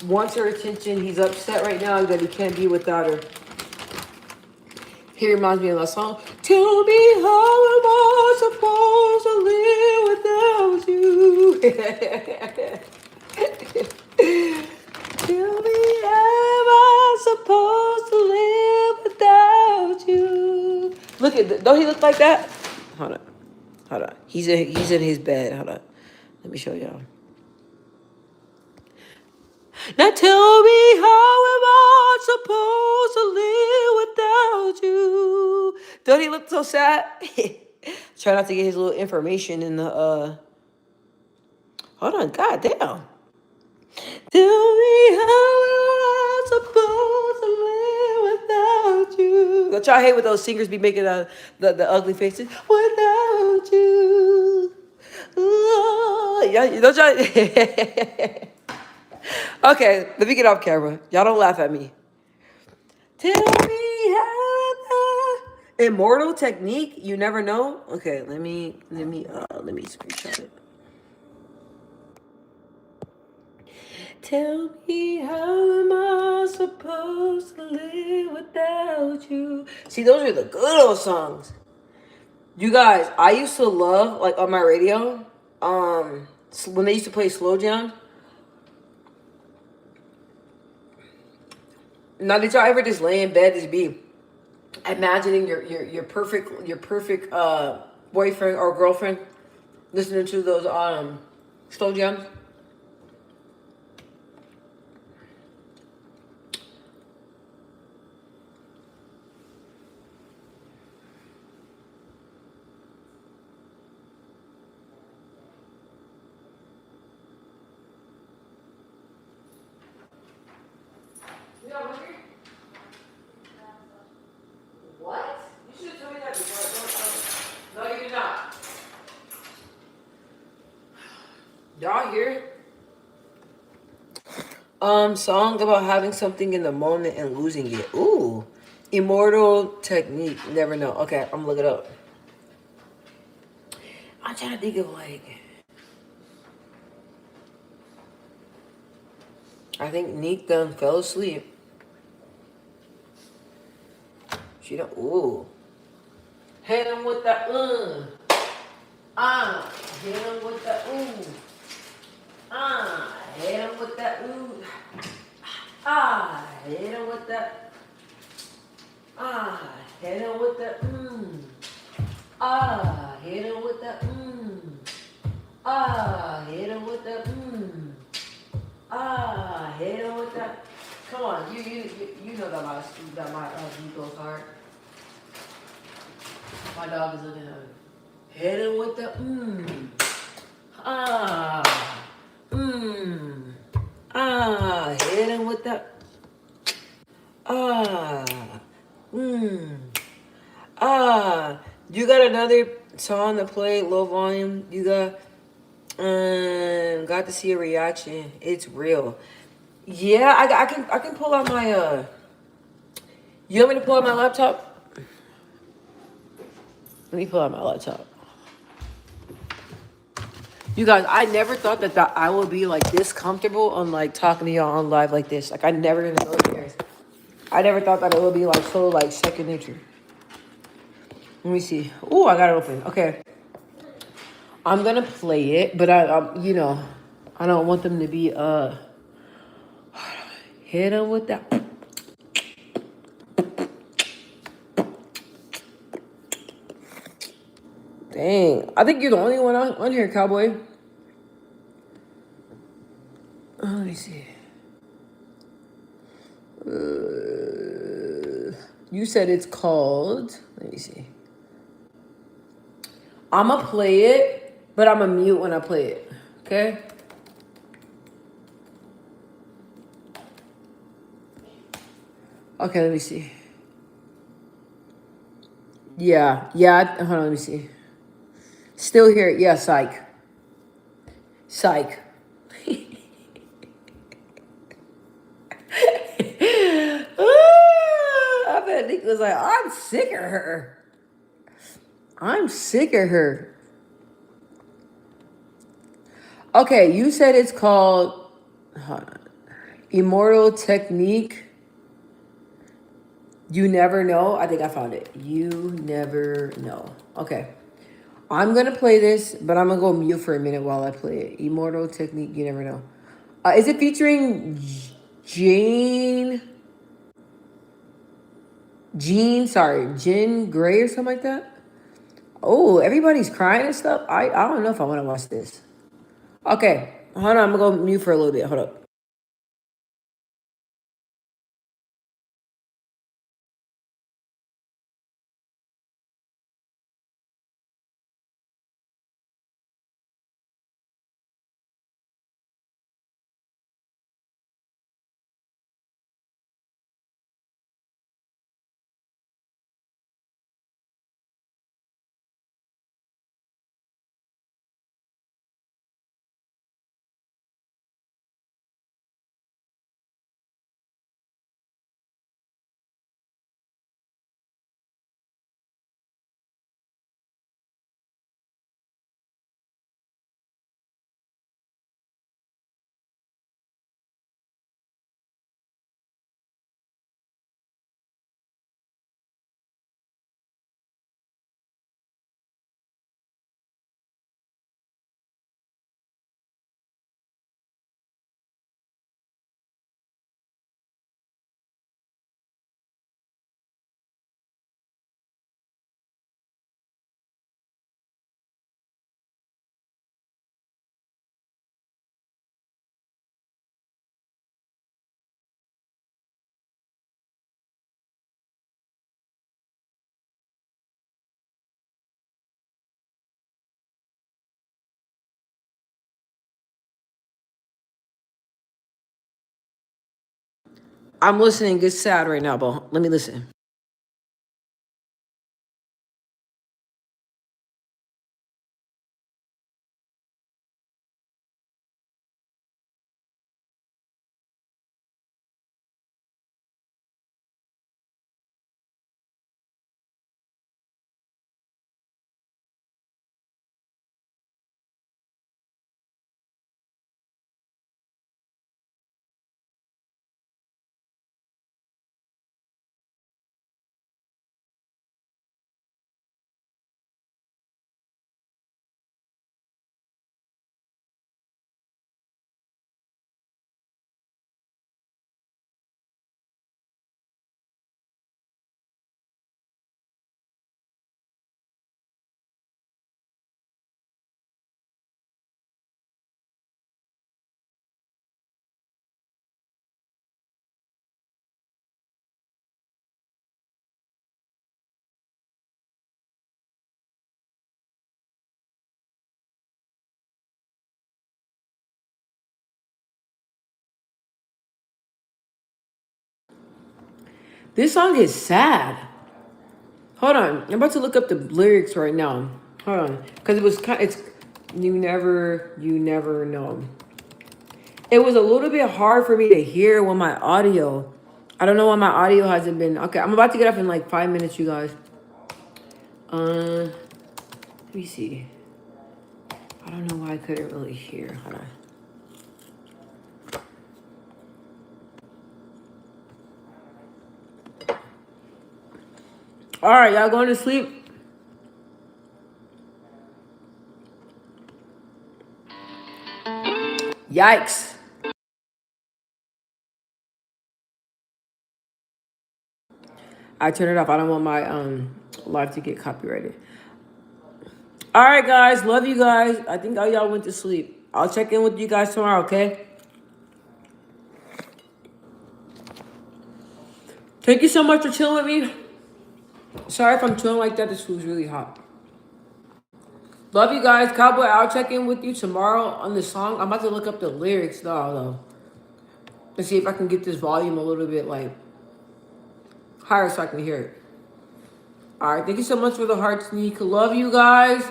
wants her attention. He's upset right now that he can't be without her. He reminds me of that song. Tell me how am I supposed to live without you? Tell me how am I supposed to live without you? Look at don't he look like that? Hold on. He's in his bed. Hold on. Let me show y'all. Now tell me how am I supposed to live without you? Don't he look so sad? Try not to get his little information in the hold on, god damn. Tell me how am I supposed to live Don't y'all hate when those singers be making the ugly faces? Without you. Yeah, don't y'all? Okay, let me get off camera. Y'all don't laugh at me. Tell me how the immortal technique. You never know. Okay, let me screenshot it. Tell me how am I supposed to live without you? See, those are the good old songs. You guys, I used to love like on my radio, when they used to play Slow Jam. Now, did y'all ever just lay in bed, just be imagining your perfect boyfriend or girlfriend listening to those slow jams? What? You should have told me that before. No, you did not. Y'all hear? Song about having something in the moment and losing it. Ooh. Immortal technique. Never know. Okay, I'm gonna look it up. I'm trying to think of like. I think Neek done fell asleep. She don't. Ooh. Hit him with that. Hit him with that. Hit him with that. Hit him with that. Hit him with that. Hit him with that. Hit him with that. Hit him with that. Come on, you know that my beat goes hard. My dog is looking at me. Hit him with the hit him with the You got another song to play, low volume. You got to see a reaction. It's real. Yeah, I can pull out my You want me to pull out my laptop? Let me pull out my laptop. You guys, I never thought that I would be like this comfortable on like talking to y'all on live like this. Like I never in the military. I never thought that it would be like so like second nature. Let me see. Oh, I got it open. Okay. I'm gonna play it, but you know, I don't want them to be hit them with that. Dang, I think you're the only one on here, cowboy. Let me see. You said it's called. Let me see. I'ma play it, but I'ma mute when I play it. Okay. Okay, let me see. Yeah. Hold on, let me see. Still here. Yeah, psych. Psych. I bet Nick was like, I'm sick of her. I'm sick of her. Okay, you said it's called Immortal Technique. You never know. I think I found it. You never know. Okay. I'm going to play this, but I'm going to go mute for a minute while I play it. Immortal Technique, you never know. Is it featuring Jean Gray or something like that? Oh, everybody's crying and stuff. I don't know if I want to watch this. Okay, hold on. I'm going to go mute for a little bit. Hold up. I'm listening. It's sad right now, but let me listen. This song is sad. Hold on. I'm about to look up the lyrics right now. Hold on. Because it was kind it's you never know. It was a little bit hard for me to hear when my audio. I don't know why my audio hasn't been. Okay, I'm about to get up in like 5 minutes, you guys. Let me see. I don't know why I couldn't really hear. Hold on. All right, y'all going to sleep? Yikes. I turn it off. I don't want my live to get copyrighted. All right, guys. Love you guys. I think all y'all went to sleep. I'll check in with you guys tomorrow, okay? Thank you so much for chilling with me. Sorry if I'm chilling like that. This food's really hot. Love you guys. Cowboy, I'll check in with you tomorrow on the song. I'm about to look up the lyrics though. Let's see if I can get this volume a little bit like higher so I can hear it. All right. Thank you so much for the heart sneak. Love you guys.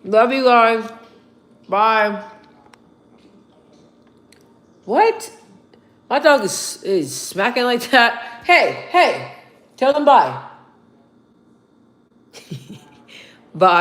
Love you guys. Bye. What? My dog is smacking like that. Hey, hey. Tell them bye. Bye.